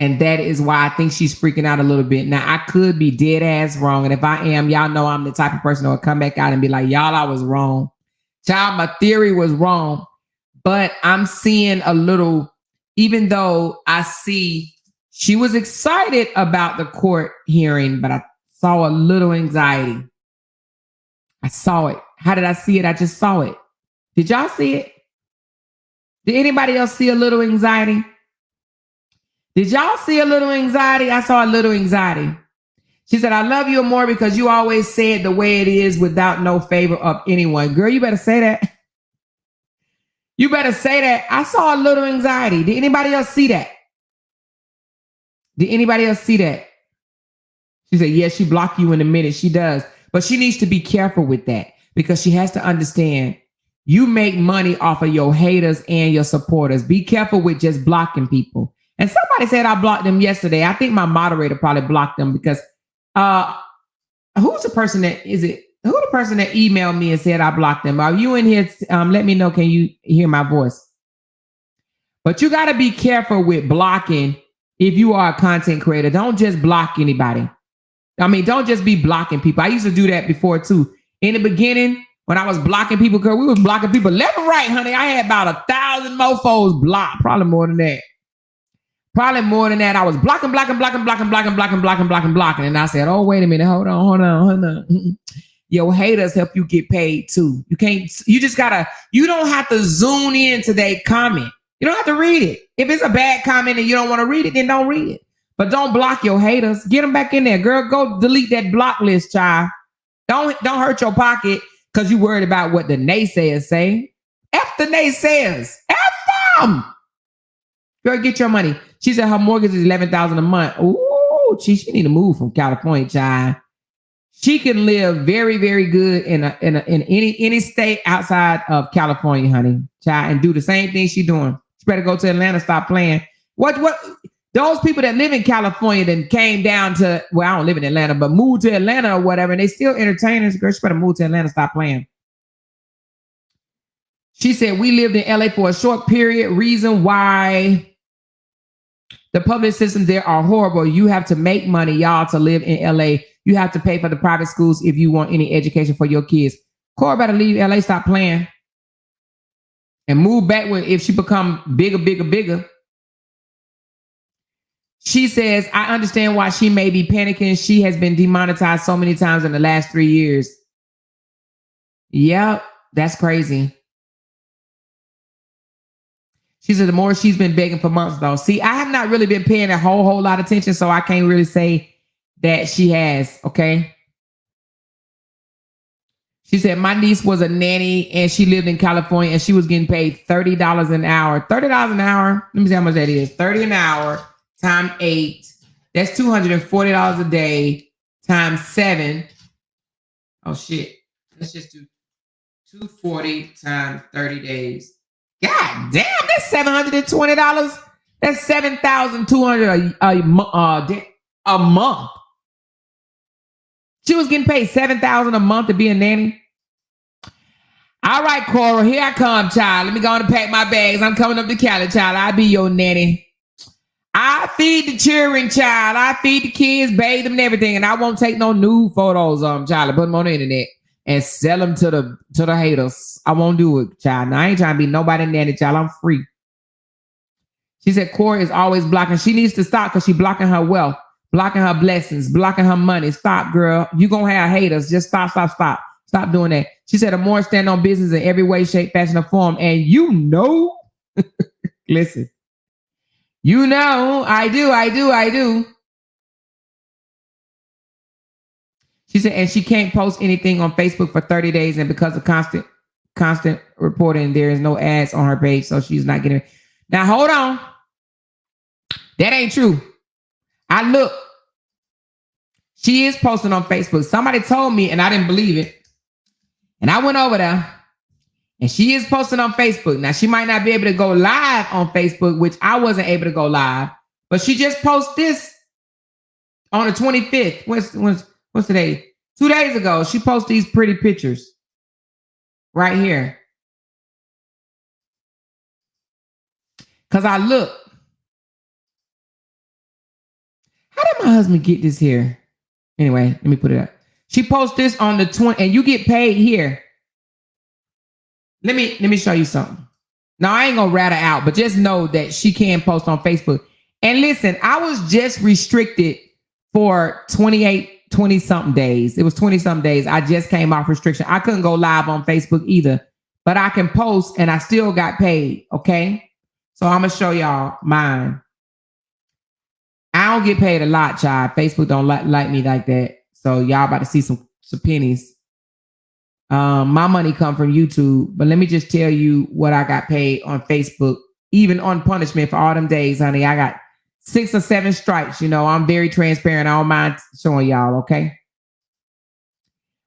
And that is why I think she's freaking out a little bit. Now, I could be dead ass wrong. And if I am, y'all know I'm the type of person that will come back out and be like, y'all, I was wrong. Child, my theory was wrong. But I'm seeing a little, even though I see she was excited about the court hearing, but I saw a little anxiety. I saw it. How did I see it? I just saw it. Did y'all see it? Did anybody else see a little anxiety? Did y'all see a little anxiety? I saw a little anxiety. She said, I love you more because you always say it the way it is without no favor of anyone. Girl, you better say that. You better say that. I saw a little anxiety. Did anybody else see that? Did anybody else see that? She said, yes, she blocked you in a minute. She does. But she needs to be careful with that because she has to understand you make money off of your haters and your supporters. Be careful with just blocking people. And somebody said I blocked them yesterday. I think my moderator probably blocked them because who's the person that emailed me and said I blocked them? Are you in here? Let me know. Can you hear my voice? But you got to be careful with blocking. If you are a content creator, don't just block anybody. I mean, don't just be blocking people. I used to do that before too. In the beginning, when I was blocking people, girl, we was blocking people left and right, honey. I had about 1,000 mofos blocked. Probably more than that. I was blocking. And I said, oh, wait a minute. Hold on. Your haters help you get paid too. You don't have to zoom into their comment. You don't have to read it. If it's a bad comment and you don't want to read it, then don't read it. But don't block your haters. Get them back in there. Girl, go delete that block list, child. Don't hurt your pocket because you worried about what the naysayers say. F the naysayers. F them. Girl, get your money. She said her mortgage is $11,000 a month. Ooh, she need to move from California, child. She can live very, very good in any state outside of California, honey, child, and do the same thing she's doing. She better go to Atlanta, stop playing. What those people that live in California then came down to, well, I don't live in Atlanta, but moved to Atlanta or whatever, and they still entertainers. Girl, she better move to Atlanta, stop playing. She said, we lived in LA for a short period. Reason why the public systems there are horrible. You have to make money, y'all, to live in LA. You have to pay for the private schools if you want any education for your kids. Korra better leave LA, stop playing, and move back if she become bigger. She says, I understand why she may be panicking. She has been demonetized so many times in the last 3 years. Yep, that's crazy. She said the more she's been begging for months, though. See, I have not really been paying a whole lot of attention, so I can't really say that she has, okay? She said, my niece was a nanny and she lived in California and she was getting paid $30 an hour. $30 an hour. Let me see how much that is. 30 an hour times 8. That's $240 a day times 7. Oh, shit. Let's just do 240 times 30 days. God damn, that's $720. That's $7,200 a month. She was getting paid $7,000 a month to be a nanny. All right, Korra, here I come, child. Let me go on and pack my bags. I'm coming up to Cali, child. I'll be your nanny. I feed the children, child. I feed the kids, bathe them and everything. And I won't take no nude photos of them, child. I put them on the internet and sell them to the haters. I won't do it, child. Now, I ain't trying to be nobody nanny, child. I'm free. She said Korra is always blocking. She needs to stop because she's blocking her wealth, blocking her blessings, blocking her money. Stop, girl. You're going to have haters. Just stop. Stop doing that. She said, more stand on business in every way, shape, fashion, or form. And you know, listen, you know, I do. She said, and she can't post anything on Facebook for 30 days. And because of constant reporting, there is no ads on her page. So she's not getting it. Now, hold on. That ain't true. I look. She is posting on Facebook. Somebody told me, and I didn't believe it. And I went over there, and she is posting on Facebook. Now, she might not be able to go live on Facebook, which I wasn't able to go live, but she just posted this on the 25th. What's today? 2 days ago, she posted these pretty pictures right here. Because I look. How did my husband get this here? Anyway, let me put it up. She posts this on the 20th, and you get paid here. Let me show you something. Now, I ain't gonna rat her out, but just know that she can post on Facebook. And listen, I was just restricted for 20-something days. It was 20-something days. I just came off restriction. I couldn't go live on Facebook either, but I can post and I still got paid, okay? So I'm gonna show y'all mine. I don't get paid a lot, child. Facebook don't like me like that. So y'all about to see some pennies. My money come from YouTube, but let me just tell you what I got paid on Facebook, even on punishment for all them days, honey. I got 6 or 7 strikes. You know, I'm very transparent. I don't mind showing y'all, okay?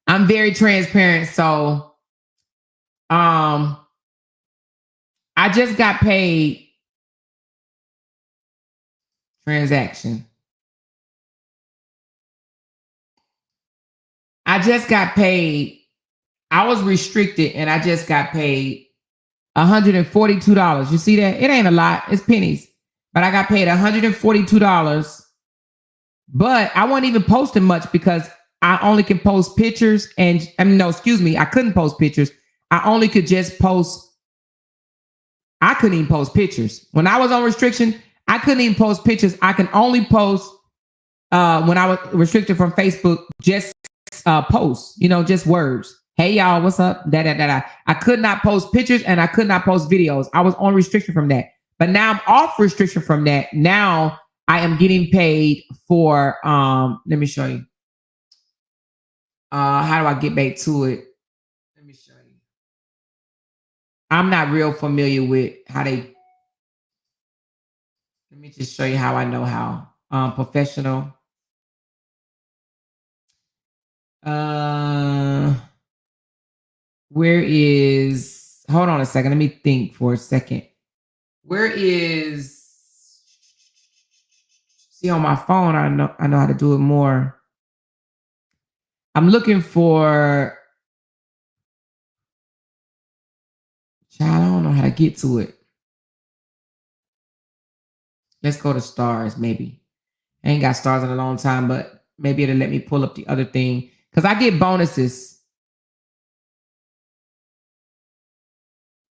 I'm very transparent. So, I just got paid transaction. I just got paid. I was restricted and I just got paid $142. You see that? It ain't a lot. It's pennies. But I got paid $142. But I wasn't even posting much because I only can post pictures and I couldn't post pictures. I only could just post. I couldn't even post pictures. When I was on restriction, I couldn't even post pictures. I can only post when I was restricted from Facebook, just posts, just words. Hey, y'all, what's up? I could not post pictures and I could not post videos. I was on restriction from that. But now I'm off restriction from that. Now I am getting paid for, let me show you. How do I get back to it? Let me show you. I'm not real familiar with how they, let me just show you how I know how. Professional. Where is, hold on a second. Let me think for a second. Where is, see on my phone, I know how to do it more. I'm looking for, child, I don't know how to get to it. Let's go to stars, maybe. I ain't got stars in a long time, but maybe it'll let me pull up the other thing. Because I get bonuses.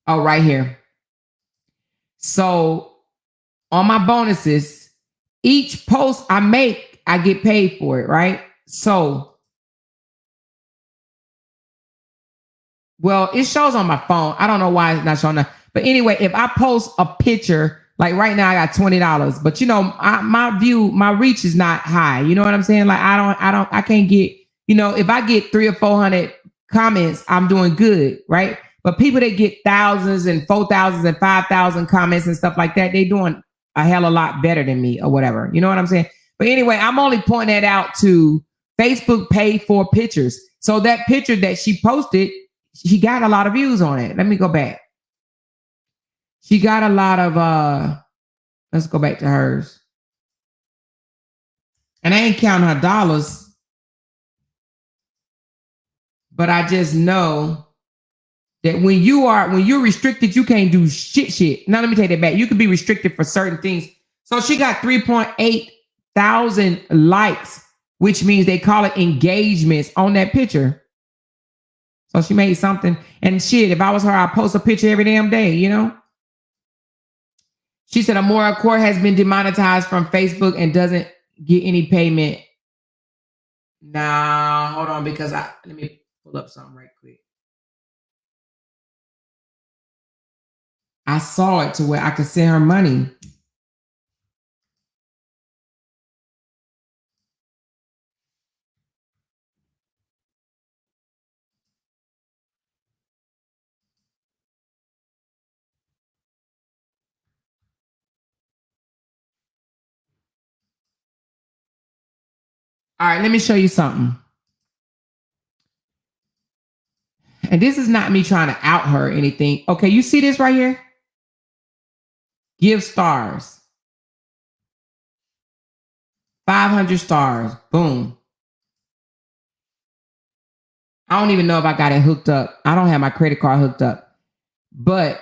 Oh, right here. So on my bonuses, each post I make, I get paid for it, right? So, well, it shows on my phone. I don't know why it's not showing up. But anyway, if I post a picture, like right now I got $20, but my reach is not high. You know what I'm saying? Like I can't get, if I get 300 or 400 comments, I'm doing good, right? But people that get thousands and 4,000 and 5,000 comments and stuff like that, they doing a hell of a lot better than me or whatever. You know what I'm saying? But anyway, I'm only pointing that out to Facebook pay for pictures. So that picture that she posted, she got a lot of views on it. Let me go back. She got a lot of let's go back to hers. And I ain't counting her dollars, but I just know that when you're restricted, you can't do shit. Now let me take that back. You can be restricted for certain things. So she got 3.8 thousand likes, which means they call it engagements on that picture. So she made something. And shit, if I was her, I'd post a picture every damn day, you know? She said Amora Korra has been demonetized from Facebook and doesn't get any payment. Nah, hold on, because let me pull up something right quick. I saw it to where I could send her money. All right, let me show you something. And this is not me trying to out her or anything. Okay, you see this right here? Give stars. 500 stars. Boom. I don't even know if I got it hooked up. I don't have my credit card hooked up. But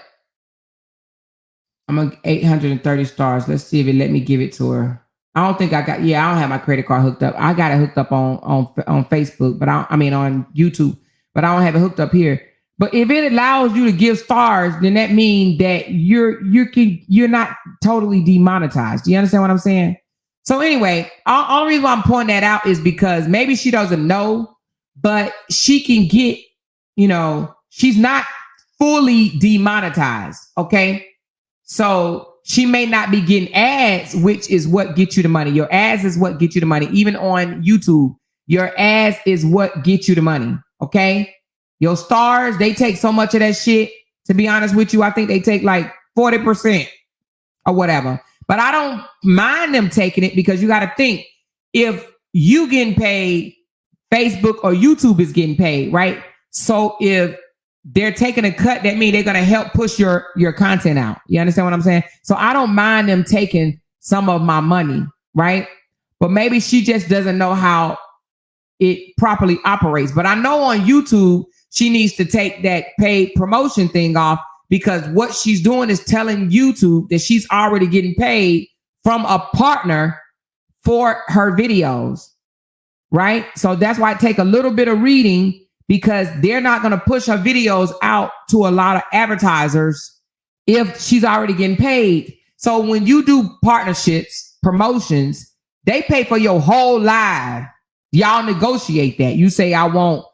I'm on 830 stars. Let's see if it let me give it to her. I don't think I got, I don't have my credit card hooked up. I got it hooked up on Facebook, but I mean on YouTube, but I don't have it hooked up here. But if it allows you to give stars, then that means that you're not totally demonetized. Do you understand what I'm saying? So anyway, all the reason why I'm pointing that out is because maybe she doesn't know, but she can get, she's not fully demonetized. Okay. So she may not be getting ads, which is what gets you the money. Your ads is what gets you the money. Even on YouTube, your ads is what gets you the money. Okay. Your stars, they take so much of that shit. To be honest with you, I think they take like 40% or whatever. But I don't mind them taking it because you got to think, if you getting paid, Facebook or YouTube is getting paid, right? So if they're taking a cut, that means they're going to help push your content out. You understand what I'm saying? So I don't mind them taking some of my money, right? But maybe she just doesn't know how it properly operates. But I know on YouTube, she needs to take that paid promotion thing off, because what she's doing is telling YouTube that she's already getting paid from a partner for her videos, right? So that's why I take a little bit of reading, because they're not going to push her videos out to a lot of advertisers if she's already getting paid. So when you do partnerships, promotions, they pay for your whole live. Y'all negotiate that. You say, I want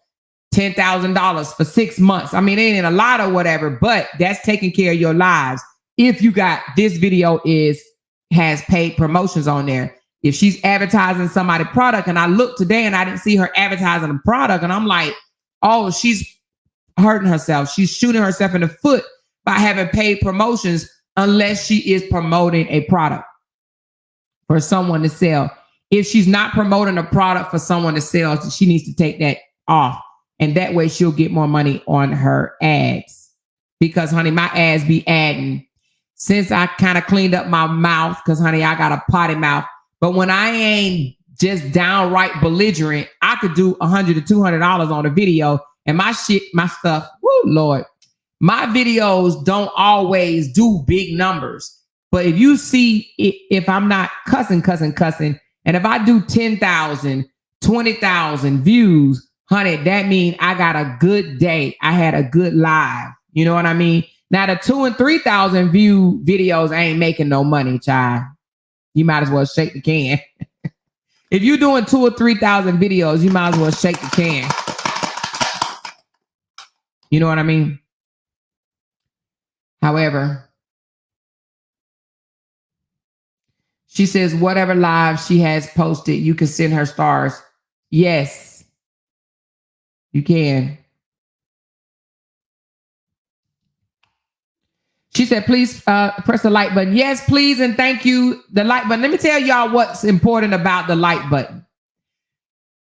$10,000 for 6 months. I mean, it ain't a lot or whatever, but that's taking care of your lives. If you got this video has paid promotions on there. If she's advertising somebody's product, and I looked today and I didn't see her advertising a product, and I'm like, oh, she's hurting herself. She's shooting herself in the foot by having paid promotions, unless she is promoting a product for someone to sell. If she's not promoting a product for someone to sell, she needs to take that off. And that way she'll get more money on her ads. Because, honey, my ads be adding. Since I kind of cleaned up my mouth, because, honey, I got a potty mouth. But when I ain't just downright belligerent, I could do $100 to $200 on a video. And my stuff, whoo, Lord, my videos don't always do big numbers. But if you see, if I'm not cussing, and if I do 10,000, 20,000 views, honey, that means I got a good day. I had a good live. You know what I mean? Now, the 2,000 and 3,000 view videos ain't making no money, child. You might as well shake the can. If you're doing 2,000 or 3,000 videos, you might as well shake the can. You know what I mean? However, she says whatever live she has posted, you can send her stars. Yes, you can. She said, please press the like button. Yes, please, and thank you. The like button. Let me tell y'all what's important about the like button.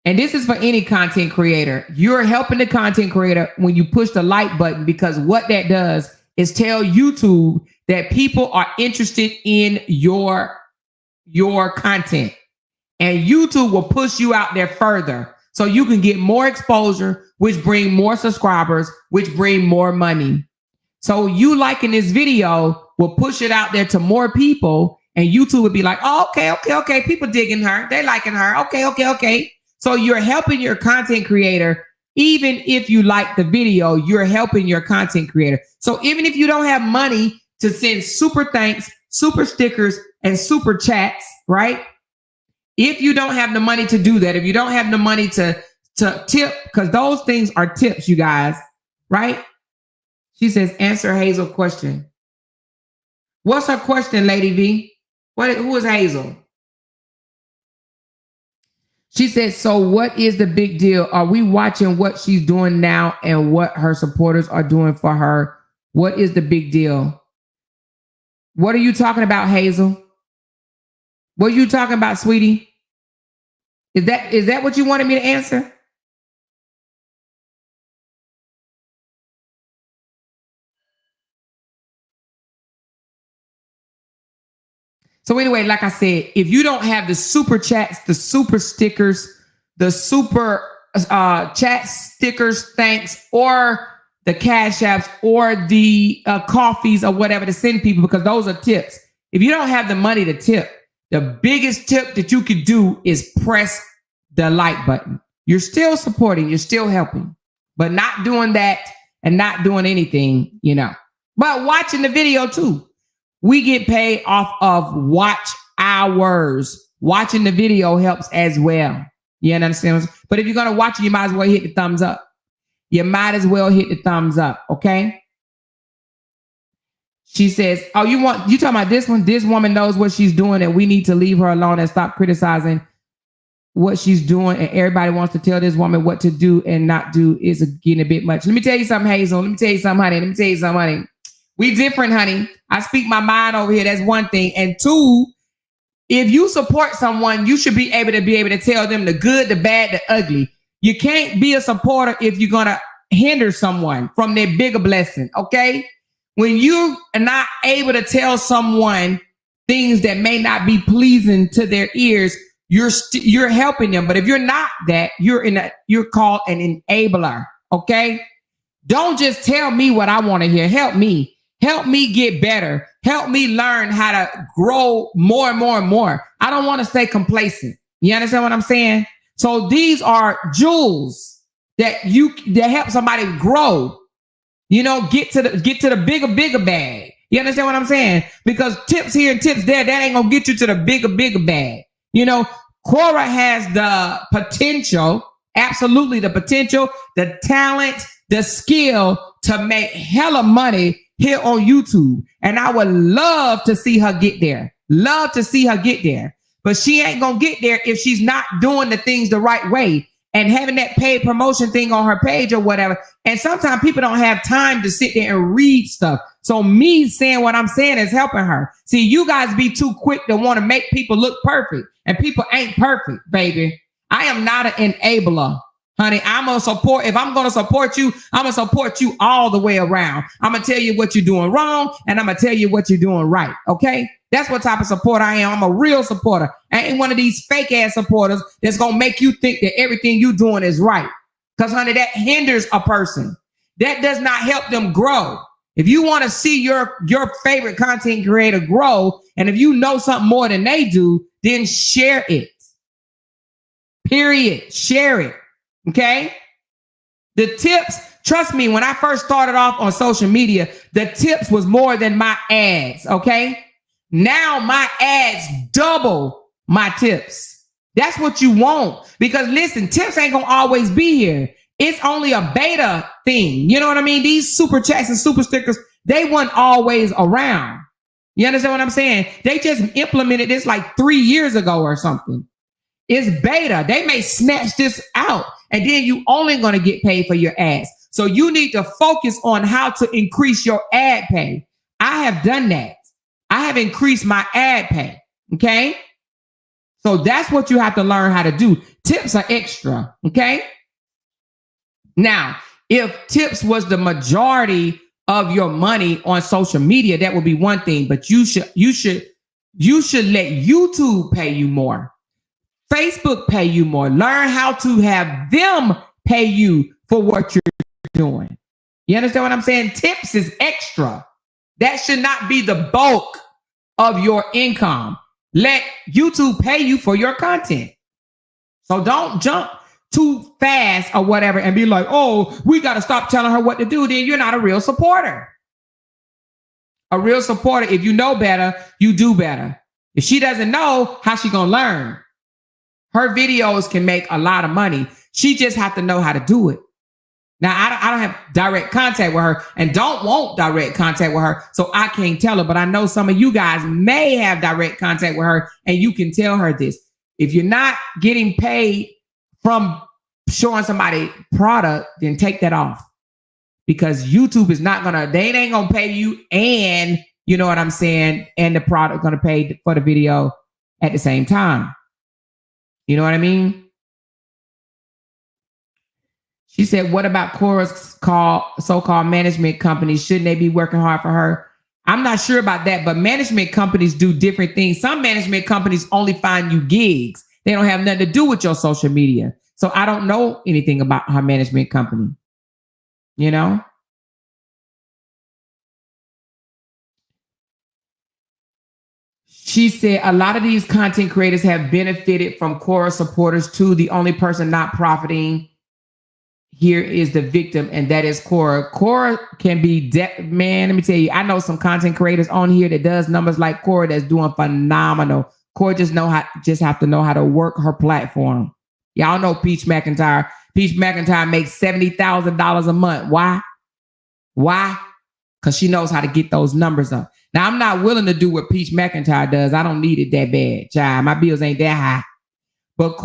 And this is for any content creator. You're helping the content creator when you push the like button, because what that does is tell YouTube that people are interested in your content. And YouTube will push you out there further so you can get more exposure, which bring more subscribers, which bring more money. So you liking this video will push it out there to more people, and YouTube would be like, oh, okay. People digging her. They liking her. Okay. So you're helping your content creator. Even if you like the video, you're helping your content creator. So even if you don't have money to send super thanks, super stickers, and super chats, right? If you don't have the money to do that, if you don't have the money to tip, because those things are tips, you guys, right? She says, answer Hazel's question. What's her question, Lady V? Who is Hazel? She said, so what is the big deal? Are we watching what she's doing now and what her supporters are doing for her? What is the big deal? What are you talking about, Hazel? What are you talking about, sweetie? Is that what you wanted me to answer? So anyway, like I said, if you don't have the super chats, the super stickers, the super chat stickers, thanks, or the cash apps, or the coffees or whatever to send people, because those are tips. If you don't have the money to tip, the biggest tip that you could do is press the like button. You're still supporting, you're still helping, but not doing that and not doing anything, but watching the video too. We get paid off of watch hours. Watching the video helps as well. You understand? But if you're going to watch it, you might as well hit the thumbs up. You might as well hit the thumbs up. Okay. She says, oh, you talking about this one? This woman knows what she's doing and we need to leave her alone and stop criticizing what she's doing. And everybody wants to tell this woman what to do and not do is getting a bit much. Let me tell you something, Hazel. Let me tell you something, honey. We different, honey. I speak my mind over here. That's one thing. And two, if you support someone, you should be able to tell them the good, the bad, the ugly. You can't be a supporter if you're going to hinder someone from their bigger blessing, okay? When you are not able to tell someone things that may not be pleasing to their ears, you're helping them. But if you're not that, you're called an enabler, okay? Don't just tell me what I want to hear. Help me. Help me get better. Help me learn how to grow more and more and more. I don't want to stay complacent. You understand what I'm saying? So these are jewels that help somebody grow. Get to the bigger bag. You understand what I'm saying? Because tips here and tips there, that ain't gonna get you to the bigger bag. Korra has the potential, absolutely the potential, the talent, the skill to make hella money here on YouTube. And I would love to see her get there. But she ain't going to get there if she's not doing the things the right way and having that paid promotion thing on her page or whatever. And sometimes people don't have time to sit there and read stuff. So me saying what I'm saying is helping her. See, you guys be too quick to want to make people look perfect, and people ain't perfect, baby. I am not an enabler. Honey, I'm going to support. If I'm going to support you, I'm going to support you all the way around. I'm going to tell you what you're doing wrong, and I'm going to tell you what you're doing right. Okay? That's what type of supporter I am. I'm a real supporter. I ain't one of these fake ass supporters that's going to make you think that everything you're doing is right. Because, honey, that hinders a person. That does not help them grow. If you want to see your favorite content creator grow, and if you know something more than they do, then share it. Period. Share it. Okay. The tips, trust me, when I first started off on social media, the tips was more than my ads. Okay. Now my ads double my tips. That's what you want. Because listen, tips ain't going to always be here. It's only a beta thing. You know what I mean? These super chats and super stickers, they weren't always around. You understand what I'm saying? They just implemented this like 3 years ago or something. It's beta. They may snatch this out, and then you only going to get paid for your ads. So you need to focus on how to increase your ad pay. I have done that. I have increased my ad pay. Okay. So that's what you have to learn how to do. Tips are extra. Okay. Now, if tips was the majority of your money on social media, that would be one thing, but you should let YouTube pay you more. Facebook pay you more. Learn how to have them pay you for what you're doing. You understand what I'm saying? Tips is extra. That should not be the bulk of your income. Let YouTube pay you for your content. So don't jump too fast or whatever and be like, oh, we got to stop telling her what to do. Then you're not a real supporter. A real supporter, if you know better, you do better. If she doesn't know, how's she going to learn? Her videos can make a lot of money. She just have to know how to do it. Now, I don't have direct contact with her and don't want direct contact with her, so I can't tell her. But I know some of you guys may have direct contact with her, and you can tell her this. If you're not getting paid from showing somebody product, then take that off. Because YouTube is not they ain't gonna pay you, and you know what I'm saying, and the product gonna pay for the video at the same time. You know what I mean? She said, what about Korra's so-called management companies? Shouldn't they be working hard for her? I'm not sure about that, but management companies do different things. Some management companies only find you gigs. They don't have nothing to do with your social media. So I don't know anything about her management company. You know? She said, a lot of these content creators have benefited from Korra supporters too. The only person not profiting here is the victim, and that is Korra. Korra can be, man, let me tell you, I know some content creators on here that does numbers like Korra that's doing phenomenal. Korra just have to know how to work her platform. Y'all know Peach McIntyre. Peach McIntyre makes $70,000 a month. Why? Because she knows how to get those numbers up. Now, I'm not willing to do what Peach McIntyre does. I don't need it that bad, child. My bills ain't that high. But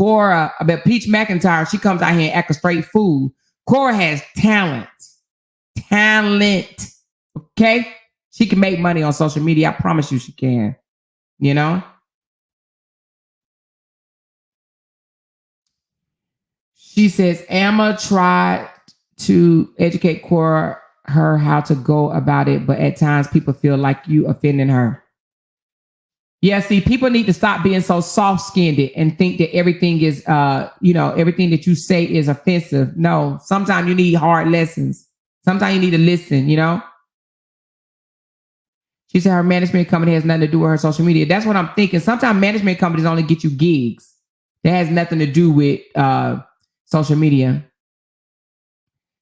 Peach McIntyre, she comes out here and acts a straight fool. Korra has talent. Okay? She can make money on social media. I promise you she can. You know? She says, Emma tried to educate Korra her how to go about it, but at times people feel like you offending her. Yeah, see, people need to stop being so soft-skinned and think that everything is, everything that you say is offensive. No, sometimes you need hard lessons. Sometimes you need to listen, you know? She said her management company has nothing to do with her social media. That's what I'm thinking. Sometimes management companies only get you gigs. That has nothing to do with social media.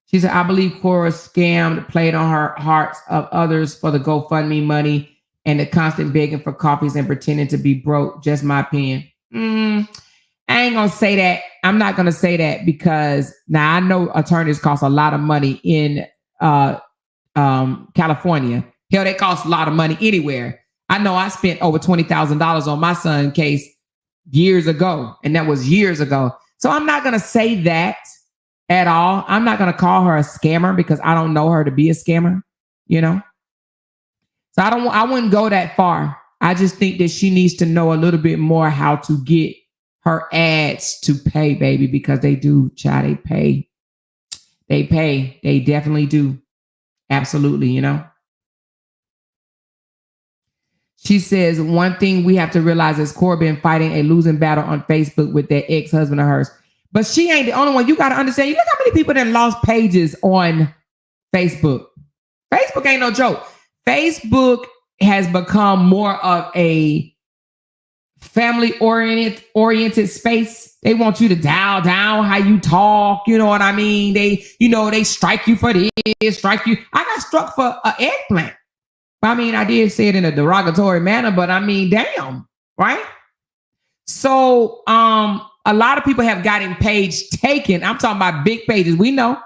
She said, I believe Korra scammed, played on her hearts of others for the GoFundMe money and the constant begging for coffees and pretending to be broke. Just my opinion. I ain't gonna say that. I'm not gonna say that because now I know attorneys cost a lot of money in California. Hell, they cost a lot of money anywhere. I know I spent over $20,000 on my son's case years ago, and that was years ago. So I'm not gonna say that at all. I'm not gonna call her a scammer because I don't know her to be a scammer, you know? So I wouldn't go that far. I just think that she needs to know a little bit more how to get her ads to pay, baby, because they do, child, they pay. They pay. They definitely do. Absolutely, you know. She says, one thing we have to realize is Korra been fighting a losing battle on Facebook with that ex-husband of hers. But she ain't the only one. You got to understand, you look how many people that lost pages on Facebook. Facebook ain't no joke. Facebook has become more of a family-oriented space. They want you to dial down how you talk. You know what I mean? They strike you for this, strike you. I got struck for an eggplant. I mean, I did say it in a derogatory manner, but I mean, damn, right? So a lot of people have gotten page taken. I'm talking about big pages. We know.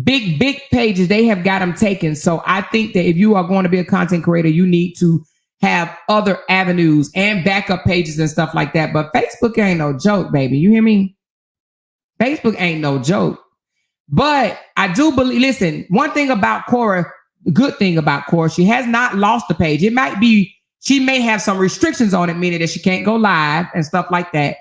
Big pages, they have got them taken. So I think that if you are going to be a content creator, you need to have other avenues and backup pages and stuff like that. But Facebook ain't no joke, baby. You hear me? Facebook ain't no joke. But I do believe, listen, one thing about Korra, good thing about Korra. She has not lost the page. It might be, she may have some restrictions on it, meaning that she can't go live and stuff like that.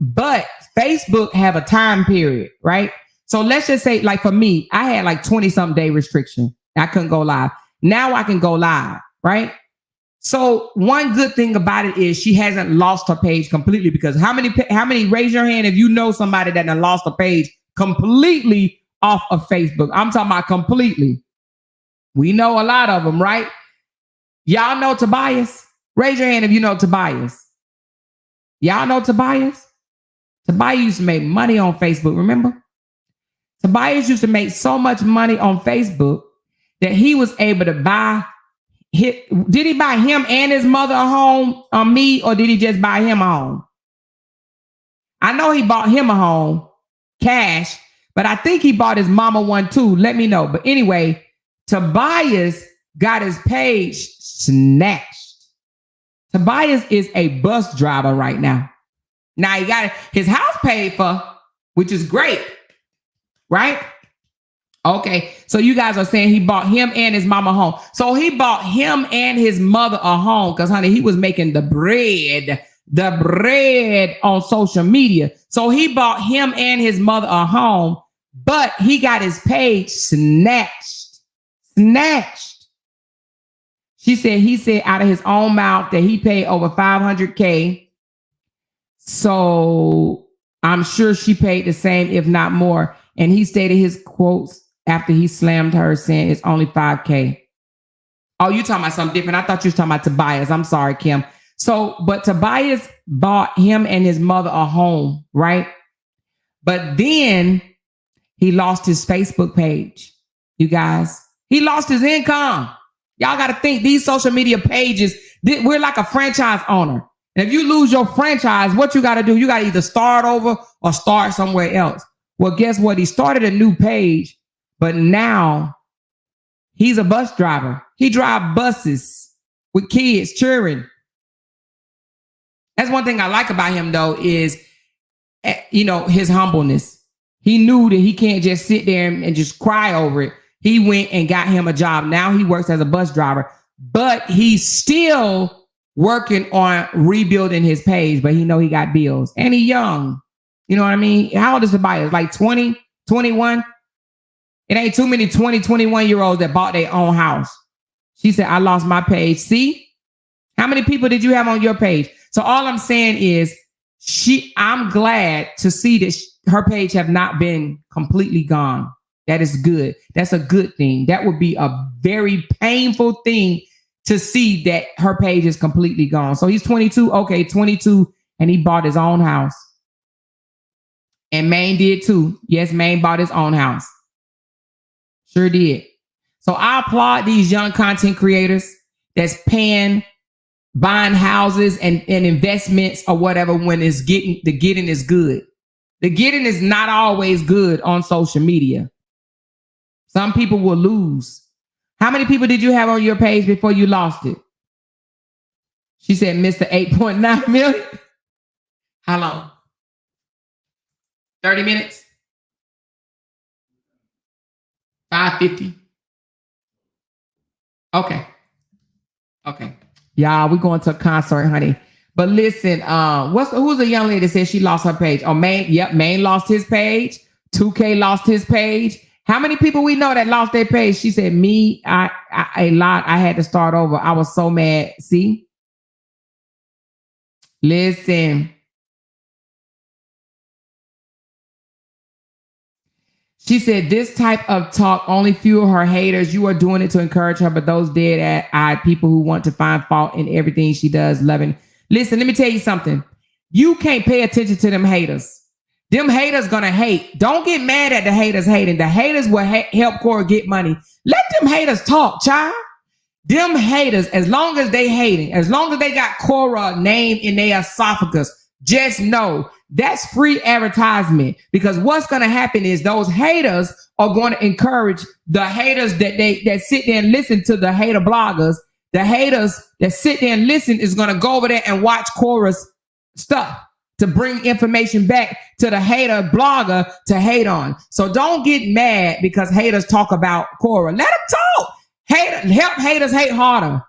But Facebook have a time period, right? So let's just say, like for me, I had like 20 something day restriction. I couldn't go live. Now I can go live, right? So one good thing about it is she hasn't lost her page completely, because how many raise your hand if you know somebody that has lost a page completely off of Facebook? I'm talking about completely. We know a lot of them, right? Y'all know Tobias? Raise your hand if you know Tobias. Y'all know Tobias? Tobias used to make money on Facebook, remember? Tobias used to make so much money on Facebook that he was able to buy. Did he buy him and his mother a home on me, or did he just buy him a home? I know he bought him a home, cash, but I think he bought his mama one too. Let me know. But anyway, Tobias got his page snatched. Tobias is a bus driver right now. Now he got his house paid for, which is great, right? Okay, so you guys are saying he bought him and his mama home. So he bought him and his mother a home because, honey, he was making the bread on social media. So he bought him and his mother a home, but he got his page snatched. He said out of his own mouth that he paid over $500K. So I'm sure she paid the same, if not more. And he stated his quotes after he slammed her, saying it's only $5K. Oh, you talking about something different. I thought you were talking about Tobias. I'm sorry, Kim. So, but Tobias bought him and his mother a home, right? But then he lost his Facebook page. You guys, he lost his income. Y'all got to think, these social media pages, we're like a franchise owner. And if you lose your franchise, what you got to do? You got to either start over or start somewhere else. Well, guess what? He started a new page, but now he's a bus driver. He drives buses with kids, children. That's one thing I like about him, though, is, his humbleness. He knew that he can't just sit there and just cry over it. He went and got him a job. Now he works as a bus driver, but he's still working on rebuilding his page, but he know he got bills and he young. You know what I mean? How old is Tobias? Like 20, 21? It ain't too many 20, 21-year-olds that bought their own house. She said, I lost my page. See? How many people did you have on your page? So all I'm saying is I'm glad to see that her page have not been completely gone. That is good. That's a good thing. That would be a very painful thing to see, that her page is completely gone. So he's 22. Okay, 22. And he bought his own house. And Maine did too. Yes, Maine bought his own house. Sure did. So I applaud these young content creators that's buying houses and investments or whatever when the getting is good. The getting is not always good on social media. Some people will lose. How many people did you have on your page before you lost it? She said, Mr. 8.9 million. How long? 30 minutes? 550? Okay. Y'all, we're going to a concert, honey. But listen, who's the young lady that said she lost her page? Oh, Maine. Yep, Maine lost his page. 2K lost his page. How many people we know that lost their page? She said, me, a lot. I had to start over. I was so mad. See? Listen. She said, this type of talk only fuel her haters. You are doing it to encourage her, but those dead-eyed people who want to find fault in everything she does, loving. Listen, let me tell you something. You can't pay attention to them haters. Them haters gonna hate. Don't get mad at the haters hating. The haters will help Korra get money. Let them haters talk, child. Them haters, as long as they hating, as long as they got Korra name in their esophagus, just know that's free advertisement. Because what's gonna happen is those haters are going to encourage the haters that sit there and listen to the hater bloggers. The haters that sit there and listen is gonna go over there and watch Korra's stuff to bring information back to the hater blogger to hate on. So don't get mad because haters talk about Korra. Let them talk. Help haters hate harder.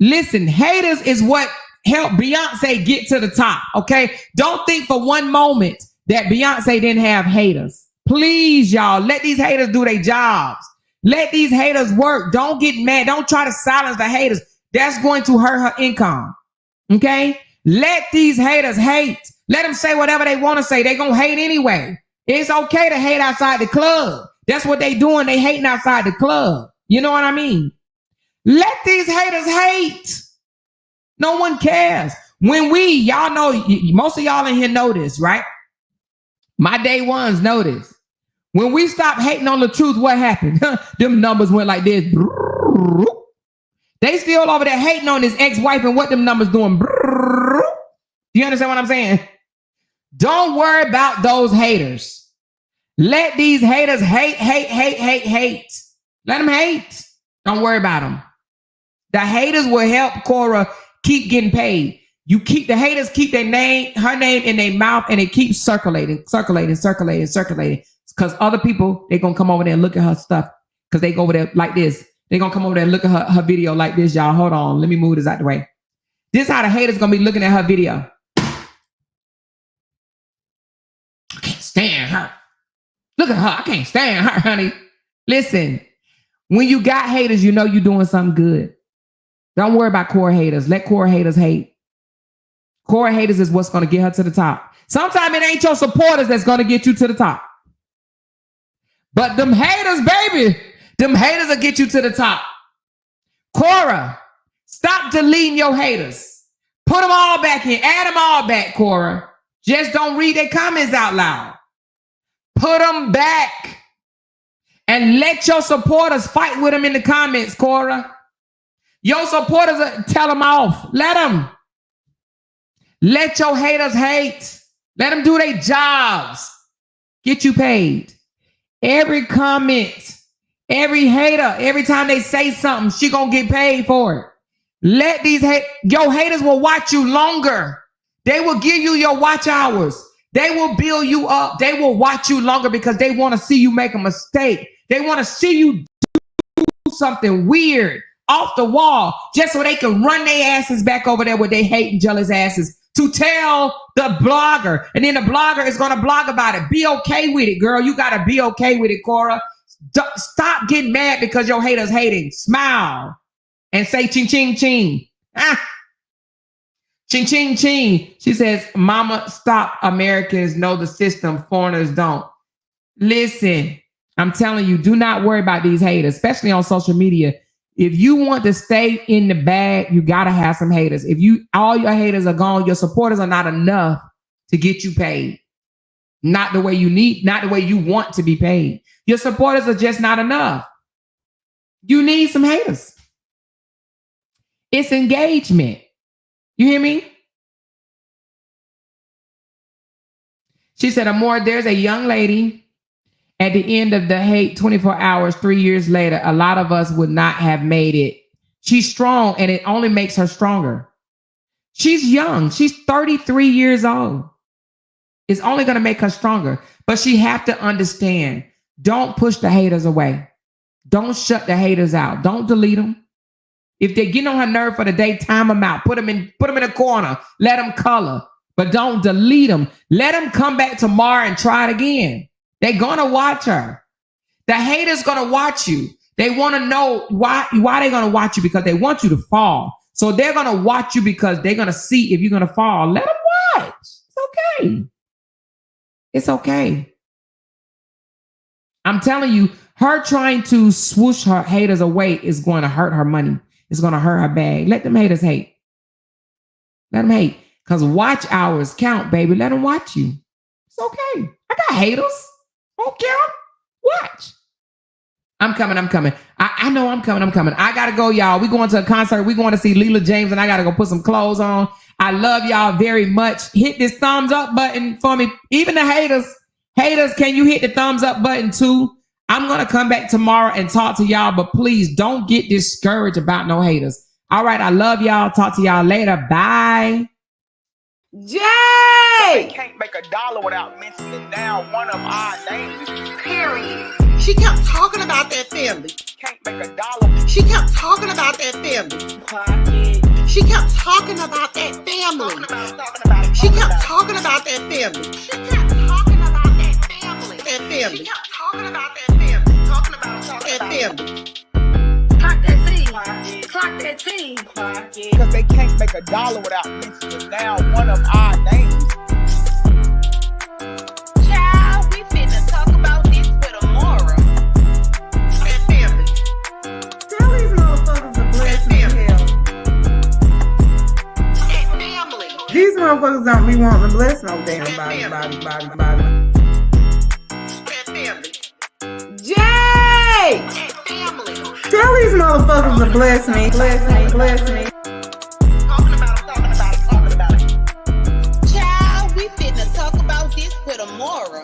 Listen, haters is what helped Beyonce get to the top, okay? Don't think for one moment that Beyonce didn't have haters. Please, y'all, let these haters do their jobs. Let these haters work. Don't get mad. Don't try to silence the haters. That's going to hurt her income, okay? Let these haters hate. Let them say whatever they want to say. They're going to hate anyway. It's okay to hate outside the club. That's what they doing. They hating outside the club. You know what I mean? Let these haters hate. No one cares. When y'all know, most of y'all in here know this, right? My day ones know this. When we stopped hating on the truth, what happened? Them numbers went like this. They still over there hating on his ex-wife, and what them numbers doing? You understand what I'm saying? Don't worry about those haters. Let these haters hate. Let them hate. Don't worry about them. The haters will help Korra keep getting paid. You keep the haters keep her name in their mouth, and it keeps circulating. Because other people, they're gonna come over there and look at her stuff. Because they go over there like this. They're gonna come over there and look at her video like this, y'all. Hold on, let me move this out the way. This is how the haters gonna be looking at her video. I can't stand her. Look at her. I can't stand her, honey. Listen, when you got haters, you know you're doing something good. Don't worry about Korra haters. Let Korra haters hate. Korra haters is what's going to get her to the top. Sometimes it ain't your supporters that's going to get you to the top. But them haters, baby, them haters will get you to the top. Korra, stop deleting your haters. Put them all back in. Add them all back, Korra. Just don't read their comments out loud. Put them back. And let your supporters fight with them in the comments, Korra. Your supporters, tell them off. Let them. Let your haters hate. Let them do their jobs. Get you paid. Every comment, every hater, every time they say something, she gonna get paid for it. Let these your haters will watch you longer. They will give you your watch hours. They will build you up. They will watch you longer because they want to see you make a mistake. They want to see you do something weird off the wall just so they can run their asses back over there with their hate and jealous asses to tell the blogger. And then the blogger is going to blog about it. Be okay with it, girl. You got to be okay with it, Korra. Stop getting mad because your haters hating. Smile and say ching, ching, ching. Ching, ching, ching. She says, Mama, stop. Americans know the system. Foreigners don't. Listen, I'm telling you, do not worry about these haters, especially on social media. If you want to stay in the bag, you got to have some haters. If all your haters are gone, your supporters are not enough to get you paid. Not the way you need, not the way you want to be paid. Your supporters are just not enough. You need some haters. It's engagement. You hear me? She said, Amor, there's a young lady at the end of the hate 24 hours, 3 years later, a lot of us would not have made it. She's strong, and it only makes her stronger. She's young. She's 33 years old. It's only going to make her stronger. But she have to understand, don't push the haters away. Don't shut the haters out. Don't delete them. If they're getting on her nerve for the day, time them out. Put them in a corner. Let them color. But don't delete them. Let them come back tomorrow and try it again. They're going to watch her. The haters going to watch you. They want to know why they're going to watch you, because they want you to fall. So they're going to watch you because they're going to see if you're going to fall. Let them watch. It's okay. It's okay. I'm telling you, her trying to swoosh her haters away is going to hurt her money. It's going to hurt her bag. Let them haters hate. Let them hate. Because watch hours count, baby. Let them watch you. It's okay. I got haters. Don't care. Watch. I'm coming. I know I'm coming. I got to go, y'all. We going to a concert. We going to see Leela James, and I got to go put some clothes on. I love y'all very much. Hit this thumbs up button for me. Even the haters. Haters, can you hit the thumbs up button too? I'm going to come back tomorrow and talk to y'all, but please don't get discouraged about no haters. All right. I love y'all. Talk to y'all later. Bye. Jay!
They can't make $1 without mentioning down one of our names. Period. She kept talking about that family.
Can't make a dollar.
She kept talking about that family. She kept talking about that family. She kept talking about that family. She kept talking about that family. That family. She kept talking about that family. Talking about that family.
Clock that team. Clock that team.
Because they can't make a dollar without mentioning now one of our names.
Child, we finna talk about this with Amora.
That family.
Tell these motherfuckers to bless me hell.
That family.
These motherfuckers don't be wanting to bless no damn body.
That family.
Jay!
That family.
Tell these motherfuckers to bless me.
Talking about it.
Child, we finna talk about this with Amora.